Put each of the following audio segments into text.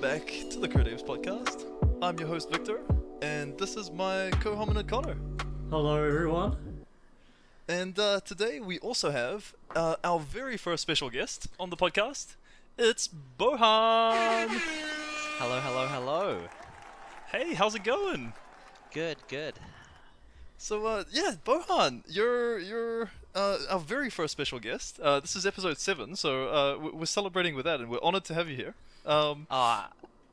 back to the Creatives Podcast. I'm your host Victor, and this is my co-hominid Connor. Hello everyone. And today we also have our very first special guest on the podcast. It's Bohan! Hello, hello, hello. Hey, how's it going? Good, good. So, Bohan, you're our very first special guest. This is episode 7, so we're celebrating with that, and we're honored to have you here. I'm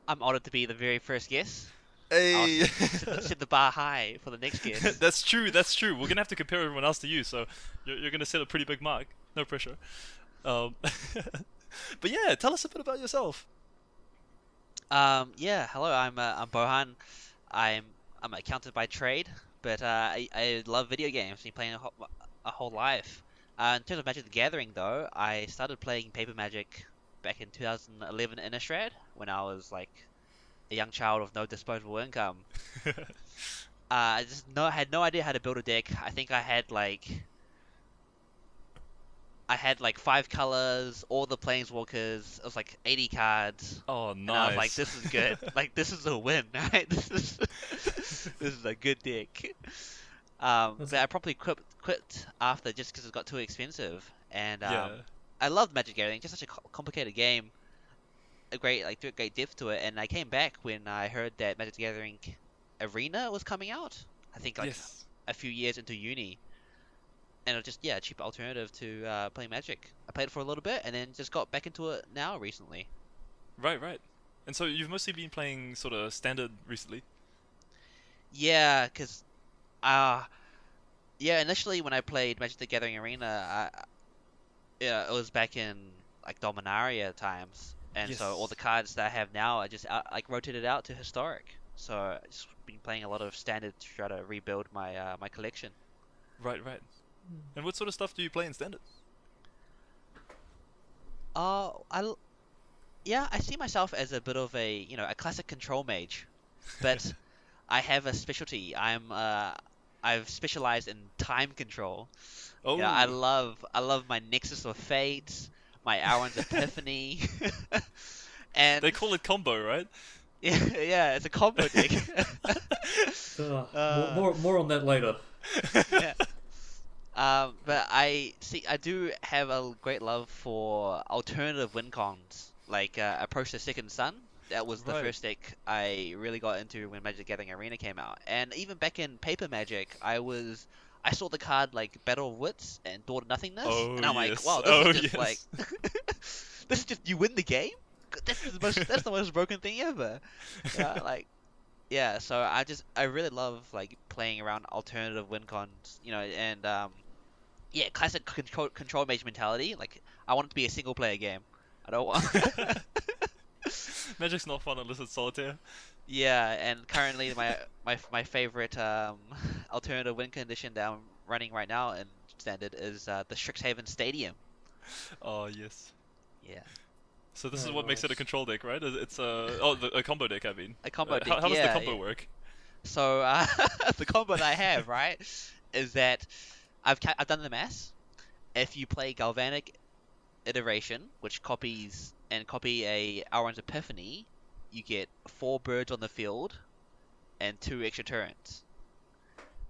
honored to be the very first guest. Hey! Set the bar high for the next guest. That's true. We're gonna have to compare everyone else to you, so you're gonna set a pretty big mark. No pressure. But yeah, tell us a bit about yourself. Hello. I'm Bohan. I'm an accountant by trade, but I love video games. I've been playing a whole life. In terms of Magic the Gathering, though, I started playing Paper Magic back in 2011 in Innistrad when I was like a young child with no disposable income. I just had no idea how to build a deck. I think I had like 5 colors, all the planeswalkers. It was like 80 cards. Oh, nice. And I was like, this is good. Like, this is a win, right? This is a good deck. But I probably quit after just because it got too expensive. And I loved Magic Gathering. Just such a complicated game. A great depth to it. And I came back when I heard that Magic the Gathering Arena was coming out. I think a few years into uni. And it was just a cheap alternative to playing Magic. I played it for a little bit and then just got back into it now recently. Right. And so you've mostly been playing sort of Standard recently? Yeah, because initially when I played Magic the Gathering Arena, it was back in like Dominaria times, and so all the cards that I have now I just rotated out to Historic. So I've just been playing a lot of Standard to try to rebuild my my collection. Right. And what sort of stuff do you play in Standard? I see myself as a bit of a classic control mage, but I have a specialty. I've specialized in time control. Oh, I love my Nexus of Fate, my Aaron's Epiphany, and they call it combo, right? Yeah, it's a combo deck. More on that later. Yeah. But I do have a great love for alternative win cons, like Approach the Second Sun. That was the first deck I really got into when Magic the Gathering Arena came out. And even back in Paper Magic, I saw the card like Battle of Wits and Door to Nothingness, and I'm like, wow, this is just like this is just you win the game. That's the most broken thing ever. So I really love like playing around alternative win cons, and classic control mage mentality. Like I want it to be a single player game. I don't want. Magic's not fun unless it's solitaire. Yeah, and currently my favorite alternative win condition that I'm running right now in Standard is the Strixhaven Stadium. Oh yes. Yeah. So this is what makes it a control deck, right? It's a combo deck. I mean, a combo deck. How does the combo work? So the combo that I have, right, is that I've done the maths. If you play Galvanic Iteration, which copy a Aaron's Epiphany, you get 4 birds on the field and 2 extra turns.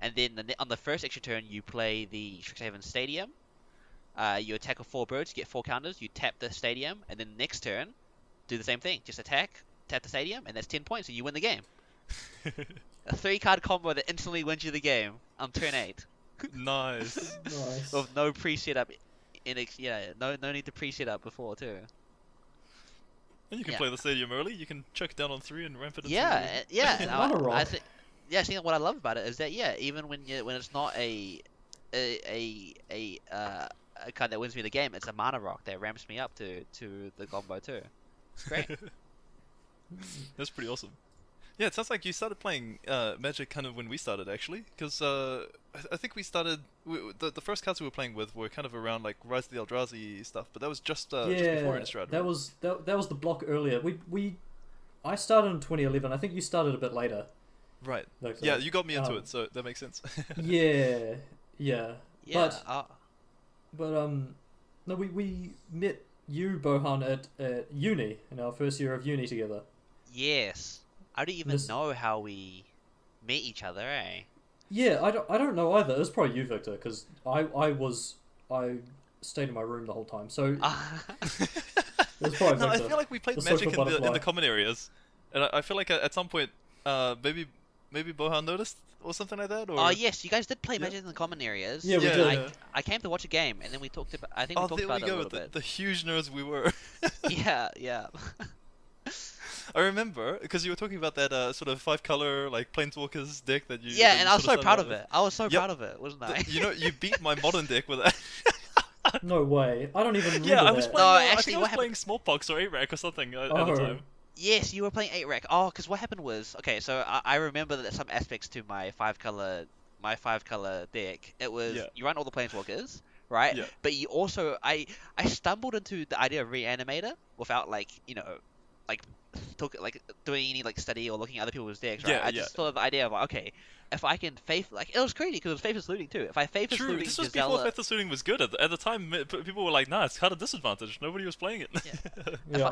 And then on the first extra turn, you play the Strixhaven Stadium. You attack with 4 birds, you get 4 counters, you tap the stadium, and then the next turn, do the same thing. Just attack, tap the stadium, and that's 10 points, and you win the game. A 3-card combo that instantly wins you the game on turn 8. Nice. With no pre-setup. No need to pre-set up before too. And you can play the stadium early. You can chuck it down on 3 and ramp it. I think what I love about it is that even when it's not a card that wins me the game, it's a mana rock that ramps me up to the combo too. It's great. That's pretty awesome. Yeah, it sounds like you started playing Magic kind of when we started, actually, because I think we started. The first cards we were playing with were kind of around like Rise of the Eldrazi stuff, but that was just before Innistrad. That was the block earlier. I started in 2011. I think you started a bit later. Right. Yeah, you got me into it, so that makes sense. Yeah. But No, we met you, Bohan, at uni in our first year of uni together. Yes. I don't even This- know how we met each other, eh? Yeah, I don't know either. It was probably you, Victor, because I stayed in my room the whole time. So it was probably No, I Victor. feel like we played The Magic social in the butterfly. common areas, and I feel like at some point, maybe Bohan noticed or something like that, or Oh yes, you guys did play Yeah. Magic in the common areas. Yeah, we Yeah, did. yeah. I came to watch a game, and then we talked about. I think we Oh, talked there we about it a go. little The, bit. the huge nerds we were. Yeah, yeah. I remember because you were talking about that sort of 5-color like Planeswalkers deck that you. Yeah, that and you I was sort so of proud started of out it. I was so Yep. proud of it, wasn't I? with. You know, you beat my modern deck with that. No way. I don't even remember Yeah, I that. was No, playing. I actually, think I what was happened- playing Smallpox or A-Rack or something at the Oh. time. Yes, you were playing 8 rack. Oh, because what happened was, okay, so I remember that some aspects to my 5-color deck. It was Yeah. you run all the planeswalkers, right? Yeah. But you also I stumbled into the idea of reanimator without like like doing any like study or looking at other people's decks, right? Yeah, I yeah. just thought of the idea of like, okay, if I can it was crazy because it was Faithless Looting too. If I Faithless True. Looting This was before Gisela, Faithless Looting was good. At the time, people were like, "Nah, it's kind of disadvantage. Nobody was playing it."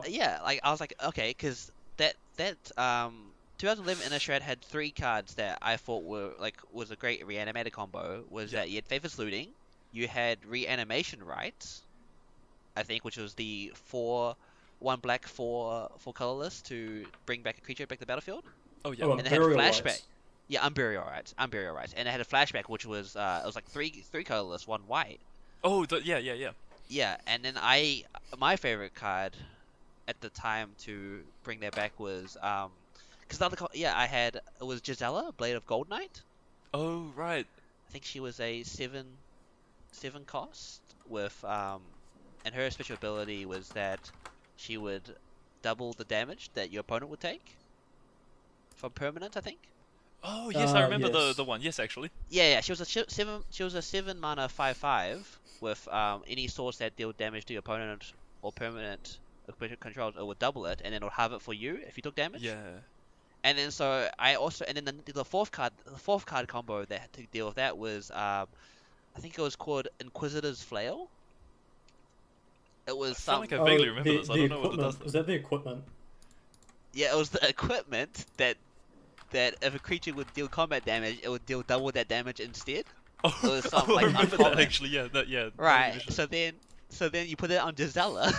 Yeah. like I was like, okay, because that 2011 Innistrad had 3 cards that I thought was a great reanimator combo. Was Yeah. that you had Faithless Looting, you had Reanimation Rites, I think, which was the 1 black 4 colorless to bring back a creature back to the battlefield, Oh yeah. Oh, and it had a Burial flashback. Rites. Yeah, Unburial Rites, and it had a flashback which was it was like 3 colorless, 1 white. Oh, yeah. Yeah, and then my favorite card at the time to bring that back was because the other it was Gisela, Blade of Gold Knight. Oh right. I think she was a 7 cost with and her special ability was that she would double the damage that your opponent would take from permanent, I think. Oh yes, I remember yes. the one. Yes, actually. Yeah, she was a 7 mana 5/5 with any source that deal damage to your opponent or permanent controls, it would double it, and then it'll have it for you if you took damage. Yeah. And then so I also and then the fourth card combo that had to deal with that was I think it was called Inquisitor's Flail. It was I feel some like I vaguely remember the, this. I the don't know what it equipment. does. Is that the equipment? yeah, it was the equipment that if a creature would deal combat damage, it would deal double that damage instead. Oh, It was some, I like, remember that uncommon. actually. Yeah, that yeah. Right. That So then you put it on Gisela,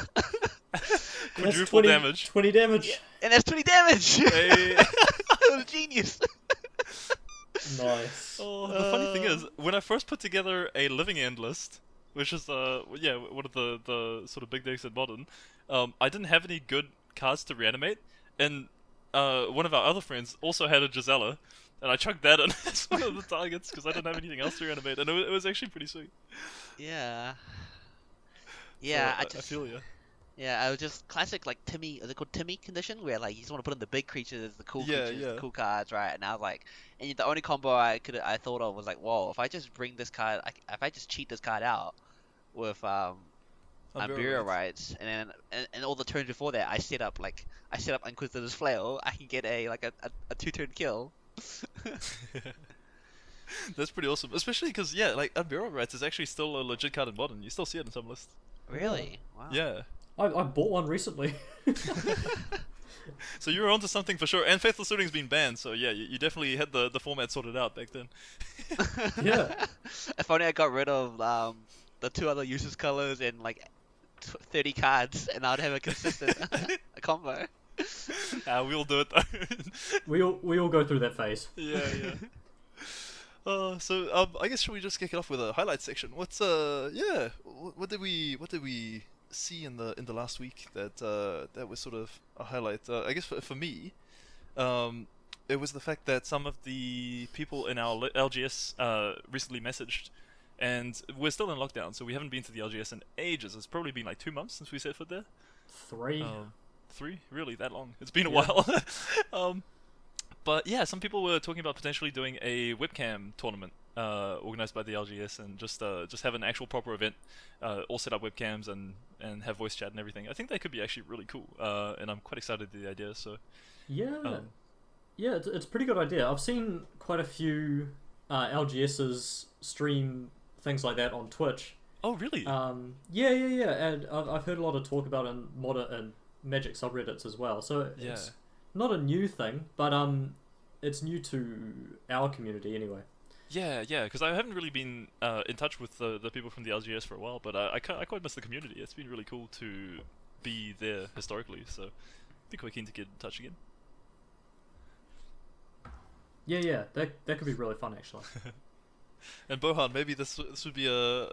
That's Quadruple 20 damage. 20 damage. and that's 20 damage. Hey. It was genius. Nice. Oh, the funny thing is, when I first put together a Living End list, which is one of the sort of big decks in Modern, I didn't have any good cards to reanimate, and one of our other friends also had a Gisela, and I chucked that in as one of the targets because I didn't have anything else to reanimate, and it was actually pretty sweet. Yeah. Yeah, So, I feel you. Yeah, I was just classic like Timmy. Is it called Timmy condition? Where like you just want to put in the big creatures, the cool Yeah, creatures, yeah. the cool cards, right? And I was like, and the only combo I thought of was like, whoa, if I just bring this card, if I just cheat this card out with Unburial Rights, and then and all the turns before that, I set up Inquisitor's Flail, I can get a 2-turn kill. That's pretty awesome, especially because like Unburial Rights is actually still a legit card in Modern. You still see it in some lists. Really? Wow. Yeah. I bought one recently. So you were onto something for sure, and Faithless Looting's been banned, so yeah, you definitely had the format sorted out back then. Yeah. If only I got rid of the 2 other useless colors and like 30 cards, and I'd have a consistent combo. We'll do it though. We all go through that phase. Yeah. I guess should we just kick it off with a highlight section? What did we see in the last week that was sort of a highlight? I guess for me, it was the fact that some of the people in our LGS recently messaged, and we're still in lockdown, so we haven't been to the LGS in ages. It's probably been like 2 months since we set foot there. 3. 3? Really? That long? It's been a Yeah. while. But yeah, some people were talking about potentially doing a webcam tournament organized by the LGS, and just have an actual proper event, all set up webcams and have voice chat and everything. I think that could be actually really cool, and I'm quite excited at the idea. So Yeah. Yeah, it's a pretty good idea. I've seen quite a few LGSs stream things like that on Twitch. oh really? Yeah, and I've heard a lot of talk about it in Modern and Magic subreddits as well. So Yeah. not a new thing, but it's new to our community anyway. Yeah, because I haven't really been in touch with the people from the LGS for a while, but I quite miss the community. It's been really cool to be there historically, so be quite keen to get in touch again. Yeah, that could be really fun actually. And Bohan, maybe this would be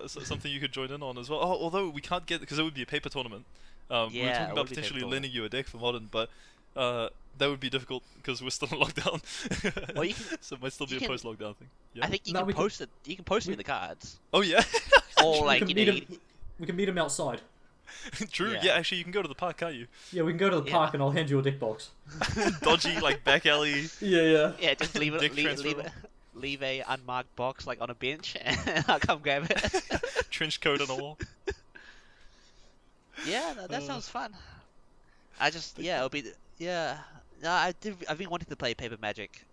something you could join in on as well. Oh, although we can't get, because it would be a paper tournament. We were Yeah, talking it about would be potentially paper lending you a deck for Modern, but that would be difficult because we're still in lockdown. Well, you can, So it might still be you a can- post-lockdown thing. Yeah. I think you No, can we can- post it. You can post me the cards, Oh yeah. or like we you can know, meet him. We can meet him outside. True. Yeah. Yeah. Actually, you can go to the park, can't you? Yeah, we can go to the Yeah. park and I'll hand you a deck box. Dodgy like back alley. Yeah. yeah, just leave it, Dick leave, transfer leave, roll. leave a unmarked box like on a bench, and I'll come grab it. Trench coat and all. Yeah, that sounds fun. It'll be yeah. No, I've been wanting to play Paper Magic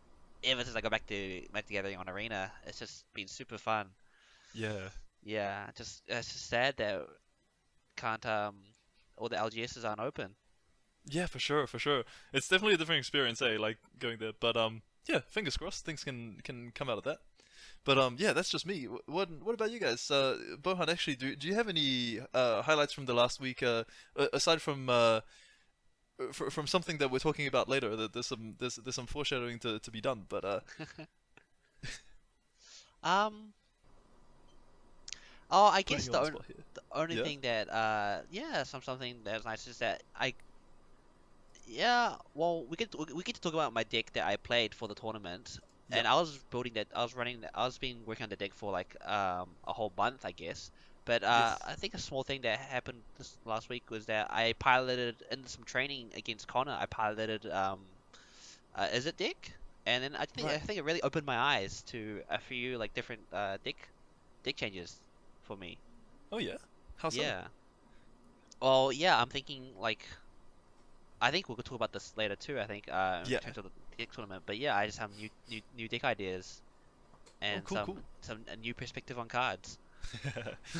ever since I got back to Magic the Gathering on Arena. It's just been super fun. Yeah. Yeah, it's just sad that can't all the LGSs aren't open. Yeah, for sure. It's definitely a different experience, like going there. But yeah, fingers crossed, things can come out of that. But yeah, that's just me. What about you guys? Bohan, actually, do you have any highlights from the last week? Aside from from something that we're talking about later, that there's some foreshadowing to be done. But Oh, I guess putting you the on the only, spot here. the only Yeah? thing that something that's nice is that well, we get to talk about my deck that I played for the tournament, and I was building that. I was been working on the deck for like a whole month, I guess. But Yes. I think a small thing that happened this last week was that I piloted in some training against Connor. I piloted is it deck, and then I think Right. it really opened my eyes to a few like different deck changes for me. Oh yeah. How so? Yeah. Well, yeah, I'm thinking like I think we'll talk about this later too. I think in Yeah. terms of the deck tournament. But yeah, I just have new deck ideas and cool. a new perspective on cards.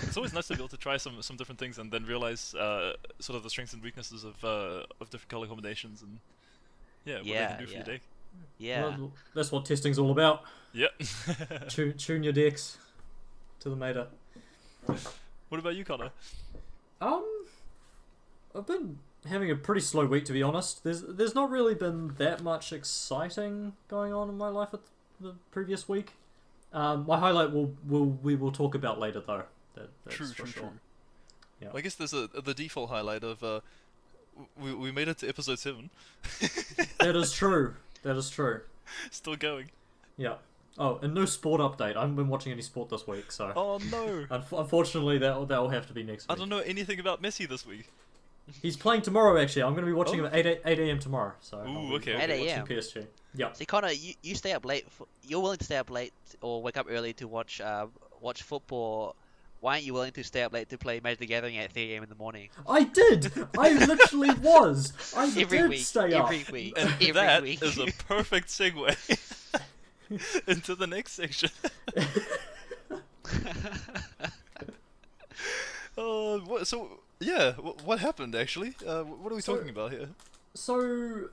It's always nice to be able to try some different things and then realize sort of the strengths and weaknesses of different color combinations and what they Yeah, can do for your yeah. deck. Yeah. Well, that's what testing's all about. Yep. Tune your decks to the meta. What about you, Connor? I've been having a pretty slow week, to be honest. There's not really been that much exciting going on in my life at the previous week. My highlight we will talk about later though. That's True. for sure. Yeah. Well, I guess there's the default highlight of we made it to episode 7. That is true. Still going. Yeah. Oh, and no sport update. I haven't been watching any sport this week, so Oh no. unfortunately that'll have to be next I week. don't know anything about Messi this week. He's playing tomorrow. Actually, I'm going to be watching Oh. him at 8 a.m. tomorrow. So Ooh, I'll be okay. 8 watching a.m.. PSG. Yeah. See, Connor, you stay up late. You're willing to stay up late or wake up early to watch football. Why aren't you willing to stay up late to play Magic the Gathering at 3 a.m. in the morning? I did. I literally was. I Every did week, stay up. every week, And every that week. is a perfect segue into the next section. What happened actually? What are we talking about here? So,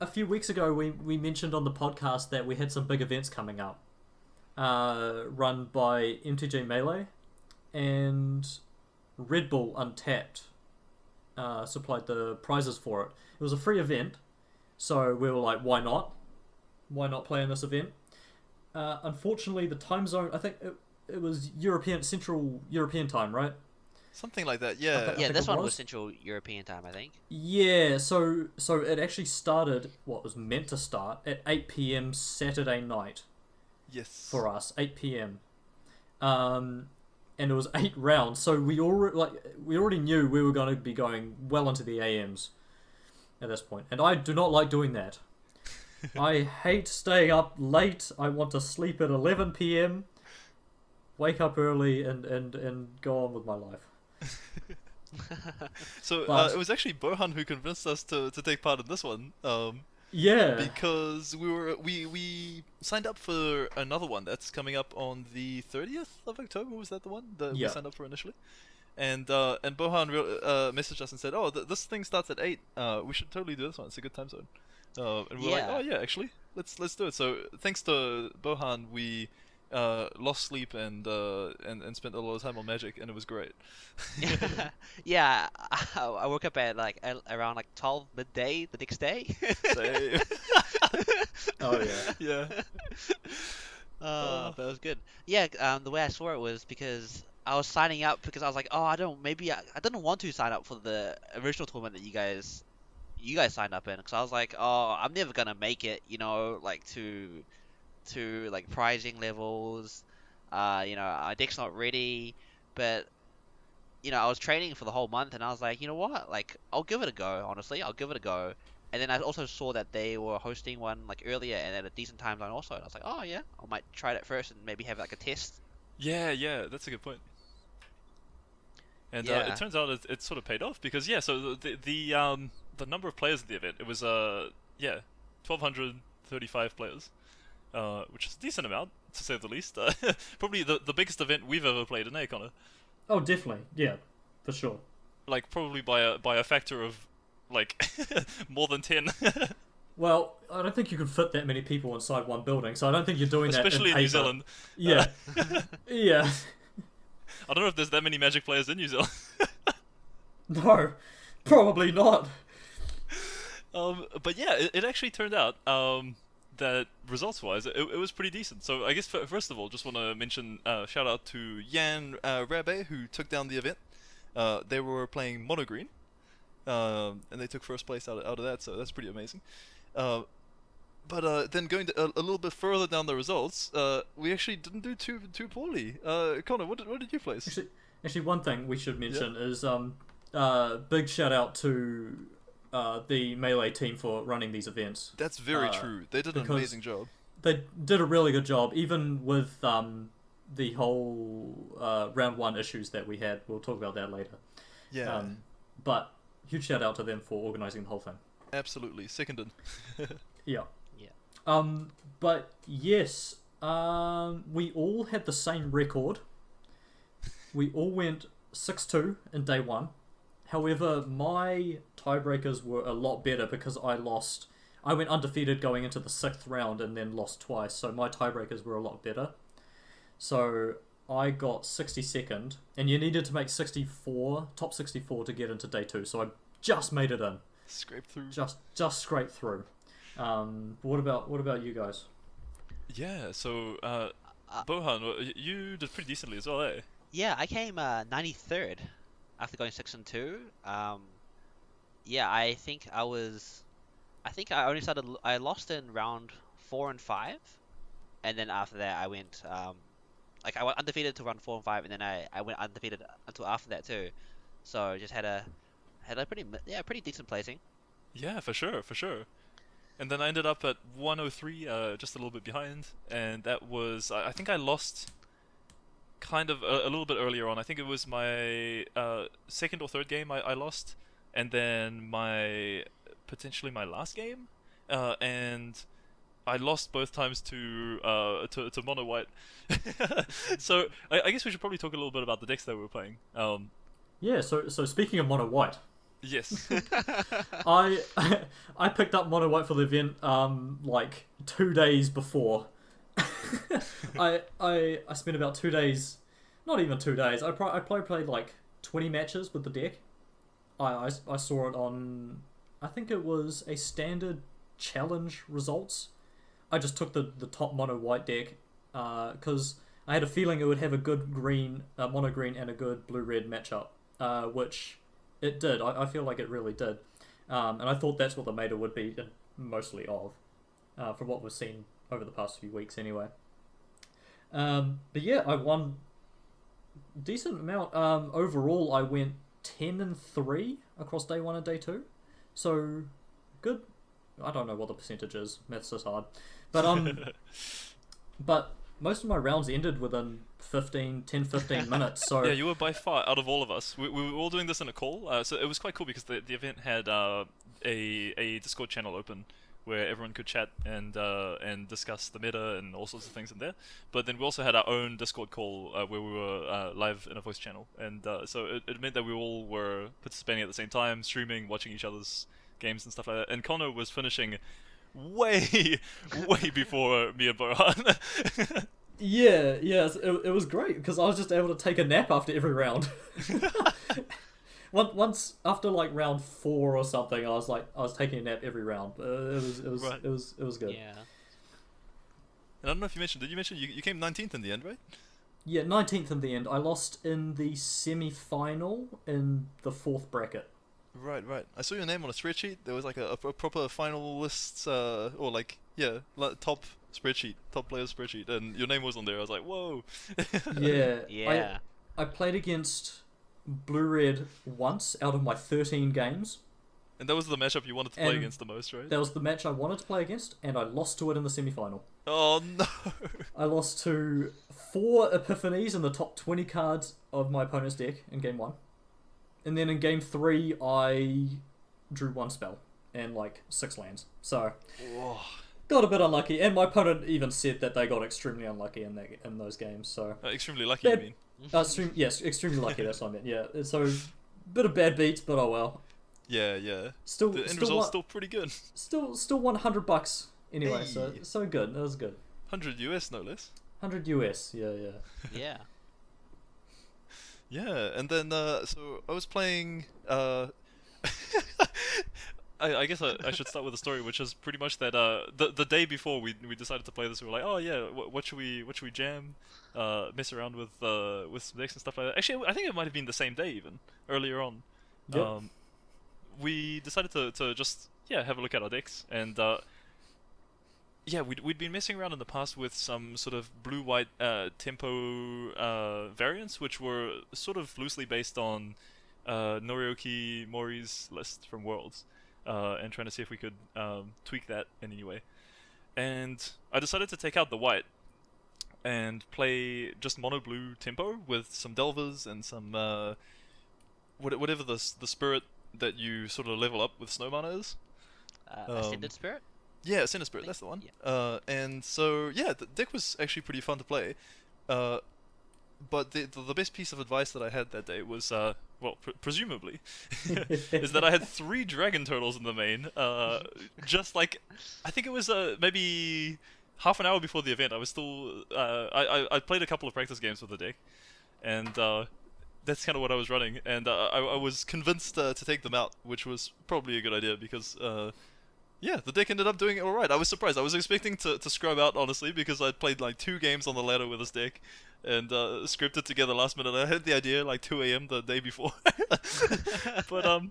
a few weeks ago, we mentioned on the podcast that we had some big events coming up, run by MTG Melee, and Red Bull Untapped supplied the prizes for it. It was a free event, so we were like, why not? Why not play in this event? Unfortunately, the time zone, I think it was Central European time, right? Something like that, yeah. Okay. Yeah, think this it one was. was Central European time, I think. Yeah, so it actually started, what was meant to start, at 8 p.m. Saturday night Yes. for us, 8 p.m. And it was 8 rounds, so we already knew we were going to be going well into the AMs at this point, and I do not like doing that. I hate staying up late. I want to sleep at 11 p.m., wake up early, and go on with my life. So But- it was actually Bohan who convinced us to take part in this one. Yeah. Because we signed up for another one that's coming up on the 30th of October. Was that the one that Yeah. we signed up for initially? And Bohan messaged us and said, "Oh, this thing starts at 8. We should totally do this one. It's a good time zone." And we're like, Yeah. oh yeah, actually, let's do it. So thanks to Bohan, we lost sleep and spent a lot of time on Magic, and it was great. Yeah, I woke up at like around like 12 midday the next day. Same. Oh yeah. Yeah. But it was good. Yeah, the way I saw it was because I was signing up because I was like, oh, I didn't want to sign up for the original tournament that you guys signed up in because I was like, oh, I'm never gonna make it, like to like prizing levels. My deck's not ready, but I was training for the whole month, and I was like, you know what? Like, I'll give it a go. Honestly, I'll give it a go. And then I also saw that they were hosting one like earlier and at a decent time zone also. And I was like, oh yeah, I might try that first and maybe have like a test. Yeah, that's a good point. And it Yeah. turns out it sort of paid off because yeah, so the number of players at the event, it was 1,235 players, which is a decent amount to say the least. Probably the biggest event we've ever played in, Connor. Oh, definitely. Yeah, for sure. Like probably by a factor of like more than 10. Well, I don't think you could fit that many people inside one building, so I don't think you're doing Especially that in New paper. Zealand. Yeah, yeah. I don't know if there's that many Magic players in New Zealand. No, probably not. But yeah, it actually turned out that results-wise, it was pretty decent. So I guess first of all, just want to mention shout out to Jan Rabe who took down the event. They were playing mono green, and they took first place out of that. So that's pretty amazing. But then going a little bit further down the results, we actually didn't do too poorly. Connor, what did you place? Actually, one thing we should mention is big shout out to the Melee team for running these events. That's very true. They did an because amazing job. They did a really good job, even with the whole round one issues that we had. We'll talk about that later. Yeah, But huge shout out to them for organising the whole thing. absolutely. Seconded. Yeah. Yeah. But yes, we all had the same record. We all went 6-2 in day one. However, my tiebreakers were a lot better because I went undefeated going into the 6th round and then lost twice, so my tiebreakers were a lot better. So I got 62nd, and you needed to make top 64 to get into day 2, so I just made it in. Scrape through. Just scraped through. What about you guys? Yeah, so Bohan, you did pretty decently as well, eh? Yeah, I came 93rd after going 6-2. Yeah, I think I only started. I lost in round 4 and 5, and then after that I went I went undefeated to round 4 and 5, and then I went undefeated until after that too. So just had a pretty decent placing. Yeah, for sure. And then I ended up at 103, just a little bit behind, and that was I think I lost kind of a little bit earlier on. I think it was my second or third game I lost, and then potentially my last game, and I lost both times to mono white. So I guess we should probably talk a little bit about the decks that we were playing. Yeah, so speaking of mono white, yes. I picked up mono white for the event like 2 days before. I spent about 2 days, not even 2 days. I probably played like 20 matches with the deck. I saw it on, I think it was a standard challenge results. I just took the top mono white deck because I had a feeling it would have a good mono green and a good blue red matchup, which it did. I feel like it really did, and I thought that's what the meta would be mostly of, from what we've seen over the past few weeks anyway. But yeah, I won a decent amount. Overall, I went 10-3 across day 1 and day 2, so good. I don't know what the percentage is. Maths is hard, but but most of my rounds ended within 10-15 minutes. So Yeah, you were by far out of all of us. We were all doing this in a call, so it was quite cool because the event had a Discord channel open where everyone could chat and discuss the meta and all sorts of things in there. But then we also had our own Discord call where we were live in a voice channel, and so it meant that we all were participating at the same time, streaming, watching each other's games and stuff like that. And Connor was finishing way, way before me and Bohan. Yeah, it was great because I was just able to take a nap after every round. Once after like round 4 or something, I was taking a nap every round. Right. It was good. Yeah. And I don't know if you mentioned. Did you mention you came 19th in the end, right? Yeah, 19th in the end. I lost in the semi-final in the 4th bracket. Right. I saw your name on a spreadsheet. There was like a proper finalists, or like top spreadsheet, top player spreadsheet, and your name was on there. I was like, whoa. Yeah. Yeah. I played against Blue Red once out of my 13 games. And that was the matchup you wanted to play against the most, right? That was the match I wanted to play against, and I lost to it in the semi-final. Oh no! I lost to 4 Epiphanies in the top 20 cards of my opponent's deck in game 1. And then in game 3, I drew 1 spell and like 6 lands. So, Whoa. got a bit unlucky. And my opponent even said that they got extremely unlucky in those games. So, Extremely lucky, you mean? yes, extremely lucky. That's what I meant. Yeah. So, bit of bad beats, but oh well. Yeah. Still, The end still, result's still pretty good. still $100 anyway. Hey. So good. That was good. 100 US, no less. 100 US. Yeah. Yeah. Yeah, and then so I was playing. I guess I should start with a story, which is pretty much that the day before we decided to play this, we were like, oh yeah, what should we jam, mess around with some decks and stuff like that. Actually, I think it might have been the same day even earlier on. Yep. We decided to just have a look at our decks, and we'd been messing around in the past with some sort of blue-white tempo variants, which were sort of loosely based on Norioki Mori's list from Worlds, and trying to see if we could tweak that in any way. And I decided to take out the white and play just mono blue tempo with some Delvers and some whatever the spirit that you sort of level up with Snow Mana is. Ascended Spirit? Yeah, Ascended Spirit, that's the one. Yeah. And so, the deck was actually pretty fun to play. But the best piece of advice that I had that day was, presumably, is that I had 3 Dragon Turtles in the main. Just like, I think it was maybe half an hour before the event. I was still, I played a couple of practice games with the deck. And that's kind of what I was running. And I was convinced to take them out, which was probably a good idea because... the deck ended up doing alright. I was surprised. I was expecting to scrub out, honestly, because I'd played like 2 games on the ladder with this deck and scripted together last minute. I had the idea like 2 AM the day before. But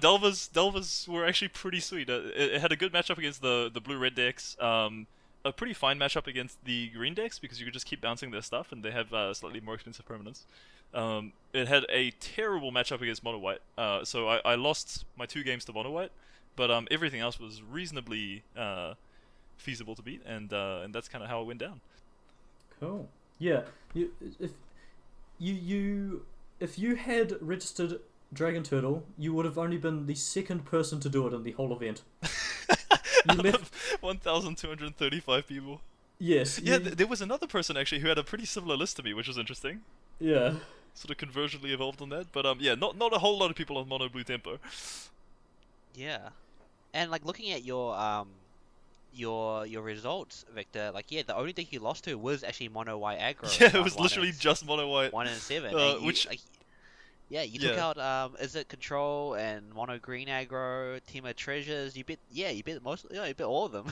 Delvers were actually pretty sweet. It had a good matchup against the blue-red decks. A pretty fine matchup against the green decks because you could just keep bouncing their stuff and they have slightly more expensive permanents. It had a terrible matchup against mono-white. So I lost my 2 games to mono-white. But everything else was reasonably feasible to beat, and that's kind of how it went down. Cool. Yeah. If you had registered Dragon Turtle, you would have only been the 2nd person to do it in the whole event. You left 1,235 people. Yes. Yeah, there was another person actually who had a pretty similar list to me, which was interesting. Yeah. Sort of convergently evolved on that, but not a whole lot of people on mono blue tempo. Yeah. And like looking at your results, Victor, the only deck you lost to was actually mono white aggro. Yeah, it was literally just mono white. 1 and 7. You took out is it control and mono green aggro, team of treasures. You bit all of them.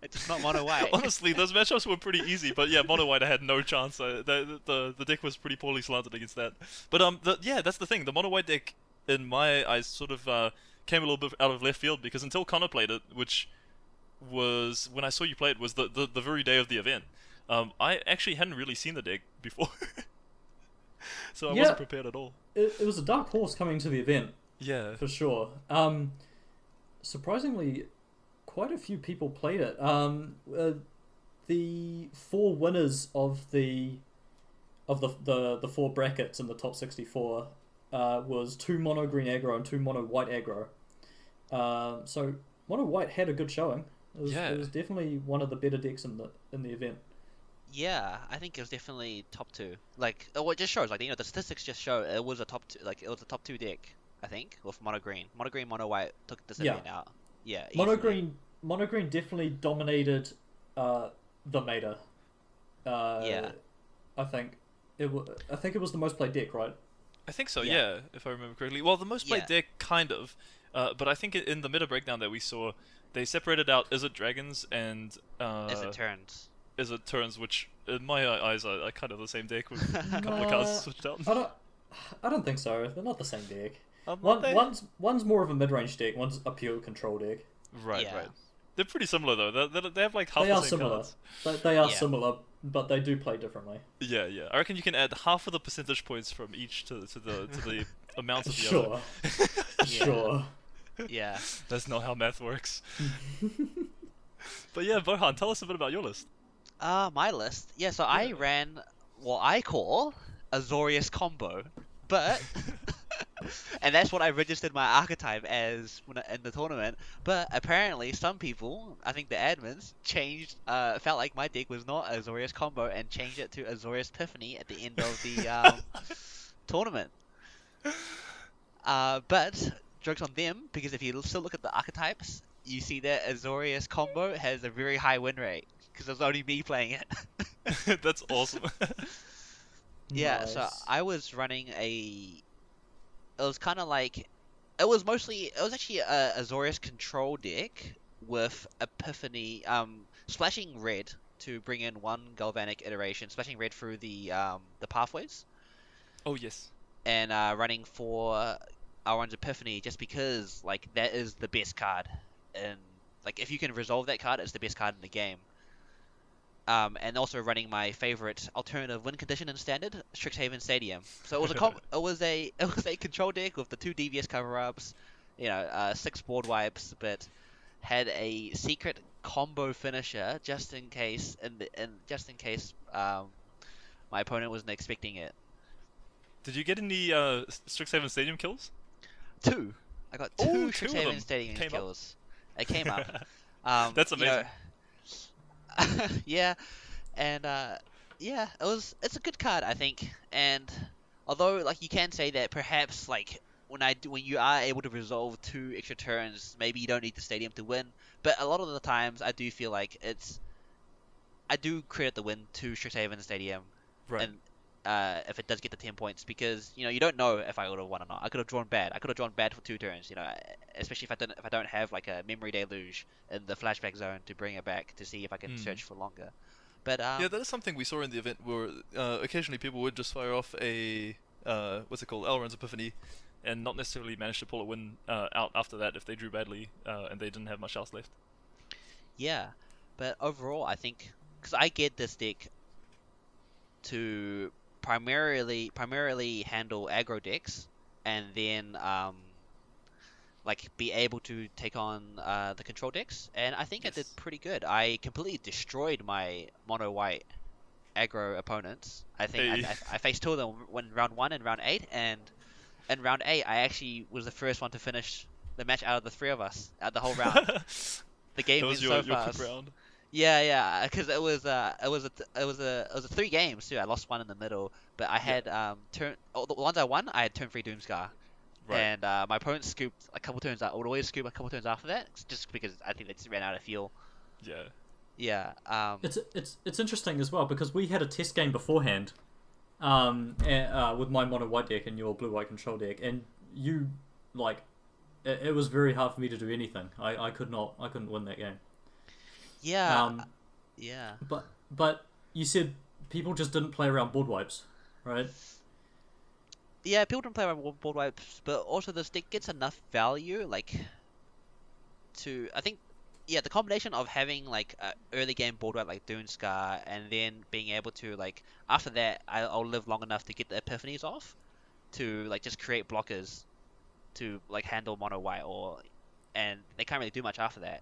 It's just not mono white. Honestly, those matchups were pretty easy, but mono white I had no chance. The deck was pretty poorly slanted against that. But that's the thing. The mono white deck, in my eyes, sort of came a little bit out of left field because until Connor played it, which was when I saw you play it, was the very day of the event. I actually hadn't really seen the deck before, so I wasn't prepared at all. It was a dark horse coming to the event. Yeah, for sure. Surprisingly, quite a few people played it. The 4 winners of the 4 brackets in the top 64. Was 2 mono green aggro and 2 mono white aggro. So mono white had a good showing. It was definitely one of the better decks in the event. Yeah, I think it was definitely top 2. It just shows the statistics just show it was a top 2. It was a top 2 deck. I think, with mono green. Mono green, mono white took this Yeah. event out. Yeah, Mono easily. green definitely dominated the meta. Yeah, I think I think it was the most played deck, right? I think so, yeah, yeah, if I remember correctly. Well, the most played yeah. deck, kind of. But I think in the meta breakdown that we saw, they separated out Is It Dragons and As it turns. Is It Turns, which in my eyes are kind of the same deck with a couple of cards Nah, switched out. I don't think so. They're not the same deck. Not they? One's more of a mid-range deck. One's a pure control deck. Right, Yeah. right. They're pretty similar though. They have like half They the are same similar. cards. They are Yeah. similar, but they do play differently. Yeah, yeah. I reckon you can add half of the percentage points from each to the amounts of the Sure, Yeah. sure. Yeah. That's not how math works. But yeah, Bohan, tell us a bit about your list. My list. Yeah, so I ran what I call a Zorius combo, but and that's what I registered my archetype as in the tournament. But apparently, some people, I think the admins, changed. Felt like my deck was not a Zorius combo and changed it to a Zorius Epiphany at the end of the tournament. But jokes on them, because if you still look at the archetypes, you see that Azorius combo has a very high win rate because it was only me playing it. That's awesome. Yeah, so Nice. I was running a. It was kind of like. It was actually a Azorius control deck with Epiphany, splashing red to bring in one galvanic iteration, splashing red through the pathways, Oh yes. and running for Elrond's Epiphany just because like that is the best card, and like if you can resolve that card, it's the best card in the game. And also running my favorite alternative win condition in standard, Strixhaven Stadium. So it was it was a control deck with the two devious cover ups, 6 board wipes, but had a secret combo finisher just in case, my opponent wasn't expecting it. Did you get any Strixhaven Stadium kills? 2. I got Oh, 2 two of them Strixhaven Stadium came up. kills. It came up. That's You know, amazing. yeah, and it's a good card, I think. And although like you can say that perhaps like when you are able to resolve 2 extra turns, maybe you don't need the stadium to win. But a lot of the times, I do feel like I do credit the win to Strixhaven Stadium, Right. and if it does get the 10 points, because you don't know if I would have won or not. I could have drawn bad. I could have drawn bad for 2 turns. Especially if I don't have like a memory deluge in the flashback zone to bring it back to see if I can search for longer. But Yeah, that is something we saw in the event where occasionally people would just fire off a what's it called, Elrond's Epiphany, and not necessarily manage to pull a win out after that if they drew badly and they didn't have much else left. yeah, but overall, I think because I get this deck to primarily handle aggro decks, and then like be able to take on the control decks, and I think I did Yes. pretty good. I completely destroyed my mono white aggro opponents. I think Hey. I faced 2 of them in round 1 and round 8, and in round 8 I actually was the first one to finish the match out of the 3 of us out the whole round. The game That went was so your quick fast. round. Yeah, because it was a 3 games too. I lost 1 in the middle, but I had the ones I won, I had turn 3 Doomscar, Right. and my opponent scooped a couple turns. I would always scoop a couple turns after that, just because I think they just ran out of fuel. Yeah. Yeah. It's interesting as well because we had a test game beforehand, with my mono white deck and your blue white control deck, and you like it was very hard for me to do anything. I couldn't win that game. Yeah. Yeah. But you said people just didn't play around board wipes, right? Yeah, people don't play around board wipes, but also this deck gets enough value, like, I think, yeah, the combination of having, like, a early game board wipe like Doomscar, and then being able to, like, after that, I'll live long enough to get the Epiphanies off, to, like, just create blockers to, like, handle mono white, and they can't really do much after that.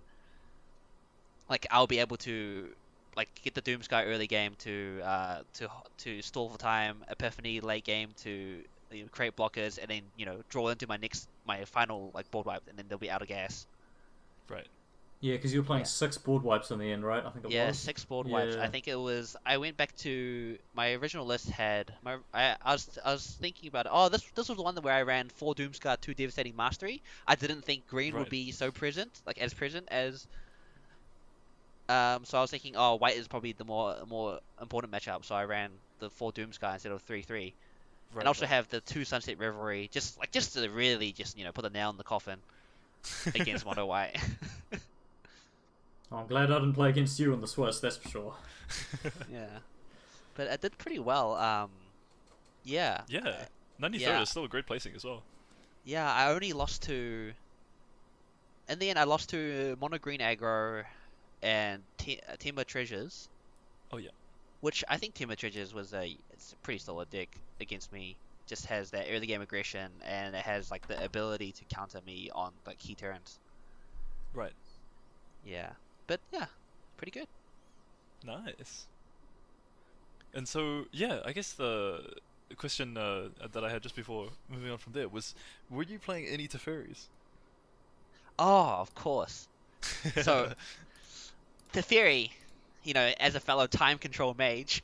Like, I'll be able to, like, get the Doomscar early game to stall for time, Epiphany late game to create blockers, and then draw into my final like board wipe, and then they'll be out of gas. Right. Yeah, because you were playing Yeah. 6 board wipes in the end, right? I think it Yeah, was. 6 board wipes. I Yeah. think it was. I went back to my original list. Had my I was thinking about it. Oh, this was the one where I ran 4 Doomscar, 2 Devastating Mastery. I didn't think green would Right. be so present, like as present as. So I was thinking, oh, white is probably the more important matchup. So I ran the 4 Doomscar instead of 3/3, and Right. also Right. have the 2 Sunset Revelry, just to really just put the nail in the coffin against mono white. Oh, I'm glad I didn't play against you in the Swiss, that's for sure. Yeah, but I did pretty well. Yeah, Yeah. 93rd yeah, is still a great placing as well. yeah. I only lost to. In the end, I lost to Mono Green Aggro and Timber Treasures, Oh yeah. which I think Timber Treasures it's a pretty solid deck against me. Just has that early game aggression, and it has like the ability to counter me on like key turns. Right. Yeah, but yeah, pretty good. Nice. And so, yeah, I guess the question that I had just before moving on from there was, were you playing any Teferis? Oh, of course. So Teferi, as a fellow time control mage,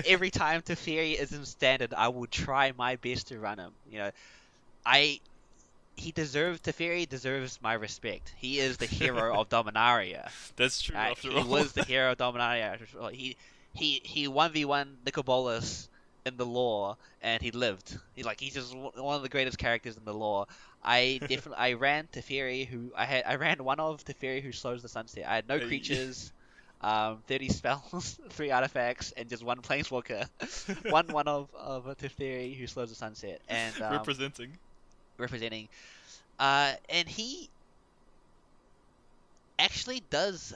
every time Teferi is in standard, I will try my best to run him. I Teferi deserves my respect. He is the hero of Dominaria. That's true, after He all. was the hero of Dominaria. He 1v1 Nicobolus in the lore, and he lived. He's just one of the greatest characters in the lore. I ran Teferi I ran one of Teferi who slows the sunset. I had no Hey. creatures, 30 spells, 3 artifacts, and just 1 planeswalker. one of a Teferi who slows the sunset, and representing. And he actually does.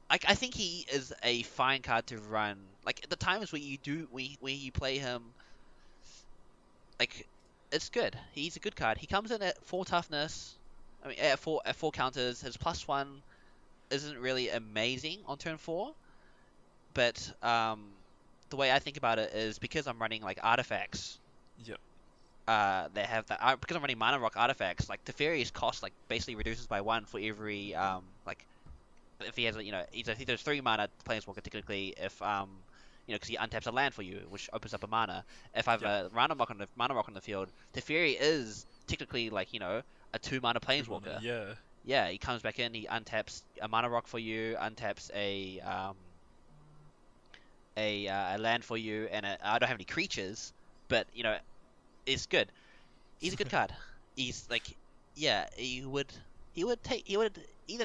I think he is a fine card to run. Like at the times where you play him, like it's good. He's a good card. He comes in at 4 toughness. I mean, at 4 counters. His +1 isn't really amazing on turn 4, but the way I think about it is because I'm running like artifacts. Yep. They have that because I'm running Mana Rock artifacts. Like Teferi's cost like basically reduces by 1 for every like if he has he does 3 mana planeswalker technically if because he untaps a land for you which opens up a mana. If I have a mana rock on the field, Teferi is technically like a 2 mana planeswalker. Yeah. Yeah, he comes back in, he untaps a mana rock for you, untaps a land for you, and I don't have any creatures, but it's good. He's a good card. He's like, yeah, he would either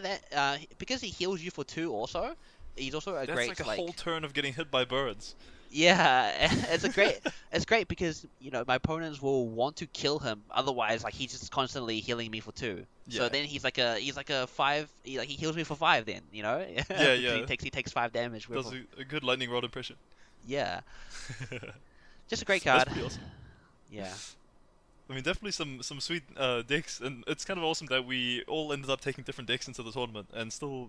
that because he heals you for 2 also. He's also a That's great like a whole turn of getting hit by birds. yeah, it's great because my opponents will want to kill him. Otherwise, like he's just constantly healing me for 2. Yeah. So then he's like a 5. He heals me for 5. Then Yeah, yeah. he takes 5 damage. Does a good lightning rod impression. Yeah, just a great That's card. pretty awesome. Yeah. I mean, definitely some sweet decks, and it's kind of awesome that we all ended up taking different decks into the tournament and still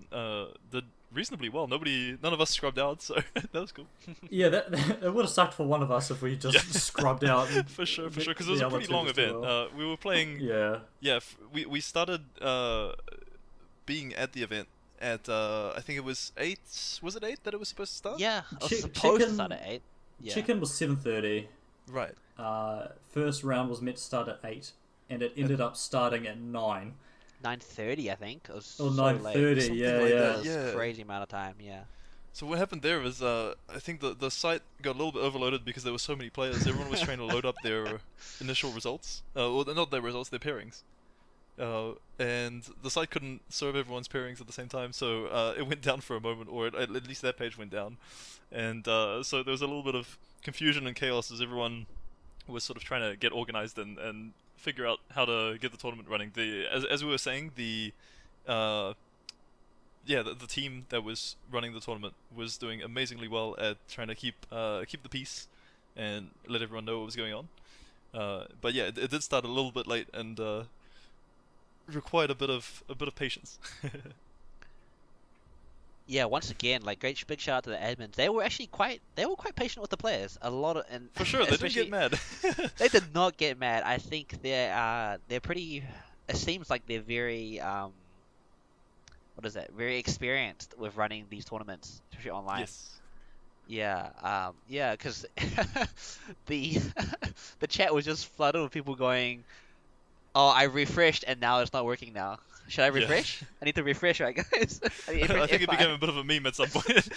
did reasonably well. None of us scrubbed out, so that was cool. Yeah, that it would have sucked for one of us if we just scrubbed out. For sure, because it was a pretty long event. We were playing. Yeah. We started being at the event at I think it was 8. Was it 8 that it was supposed to start? Yeah, I was supposed to chicken- start at 8. Yeah. Chicken was 7:30. Right. First round was meant to start at 8, and it ended up starting at 9. 9:30, I think. It was Or so 9:30, late. yeah, like yeah. that, It was yeah. a crazy amount of time. Yeah. So what happened there was I think the site got a little bit overloaded because there were so many players. Everyone was trying to load up their initial results. Well, not their results, their pairings. And the site couldn't serve everyone's pairings at the same time, so it went down for a moment, or at least that page went down. And so there was a little bit of confusion and chaos as everyone was sort of trying to get organized and figure out how to get the tournament running. As we were saying, the team that was running the tournament was doing amazingly well at trying to keep the peace and let everyone know what was going on. But yeah, it did start a little bit late and required a bit of patience. Yeah, once again, like big shout out to the admins. They were quite patient with the players. For sure, they didn't get mad. They did not get mad. I think they're pretty. It seems like they're very what is that? Very experienced with running these tournaments, especially online. Yes. Yeah, because the the chat was just flooded with people going, "Oh, I refreshed and now it's not working now. Should I Yeah. refresh? I need to refresh, right, guys? I need to I refresh think it F5." became a bit of a meme at some point.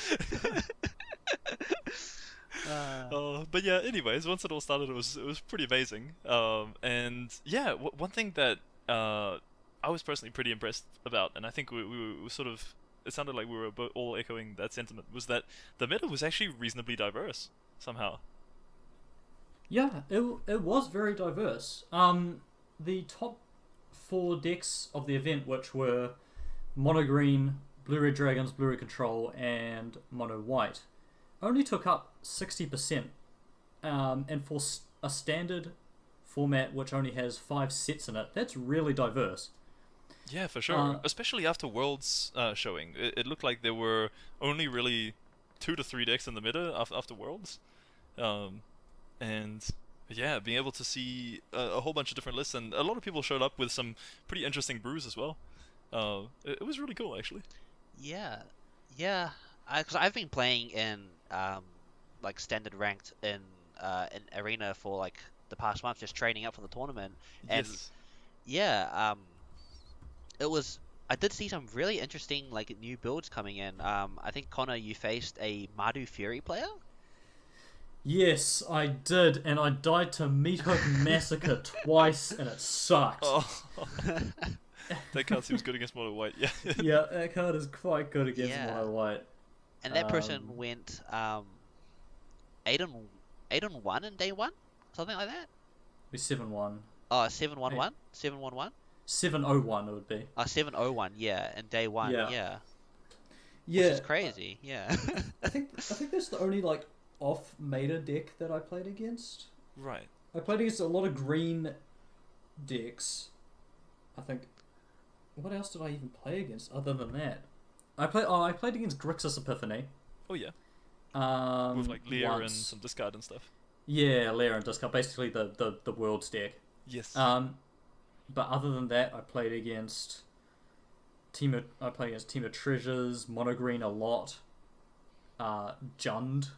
Uh, But yeah, anyways, once it all started, it was pretty amazing. And yeah, one thing that I was personally pretty impressed about, and I think we were sort of, it sounded like we were all echoing that sentiment, was that the meta was actually reasonably diverse somehow. Yeah, it was very diverse. The top 4 decks of the event, which were Mono Green, Blue Red Dragons, Blue Red Control, and Mono White, only took up 60%. And for a standard format which only has 5 sets in it, that's really diverse. Yeah, for sure. Especially after Worlds showing, it looked like there were only really 2 to 3 decks in the meta after Worlds, and yeah, being able to see a whole bunch of different lists, and a lot of people showed up with some pretty interesting brews as well. It was really cool, actually. yeah, yeah. Because I've been playing in like standard ranked in arena for like the past month, just training up for the tournament, and Yes. yeah, it was. I did see some really interesting like new builds coming in. I think Connor, you faced a Mardu Fury player. Yes, I did, and I died to Meat Hook Massacre twice, and it sucked. Oh, that card seems good against Mono White. Yeah. Yeah, that card is quite good against Yeah. Mono White. And that person went 8-1 in day one, something like that. Be 7-1. Oh, 7-1-1, 7-1-1. 7-0-1 it would be. 7-0-1, yeah, in day one, Yeah. yeah. Yeah, Which is crazy, yeah. I think that's the only like off meta deck that I played against. Right. I played against a lot of green decks. I think. What else did I even play against other than that? I played against Grixis Epiphany. Oh yeah. Um, With like Lear and once. some discard and stuff. Yeah, Lair and Discard, basically the world's deck. Yes. But other than that, I played against Team of Treasures, Mono Green a lot, Jund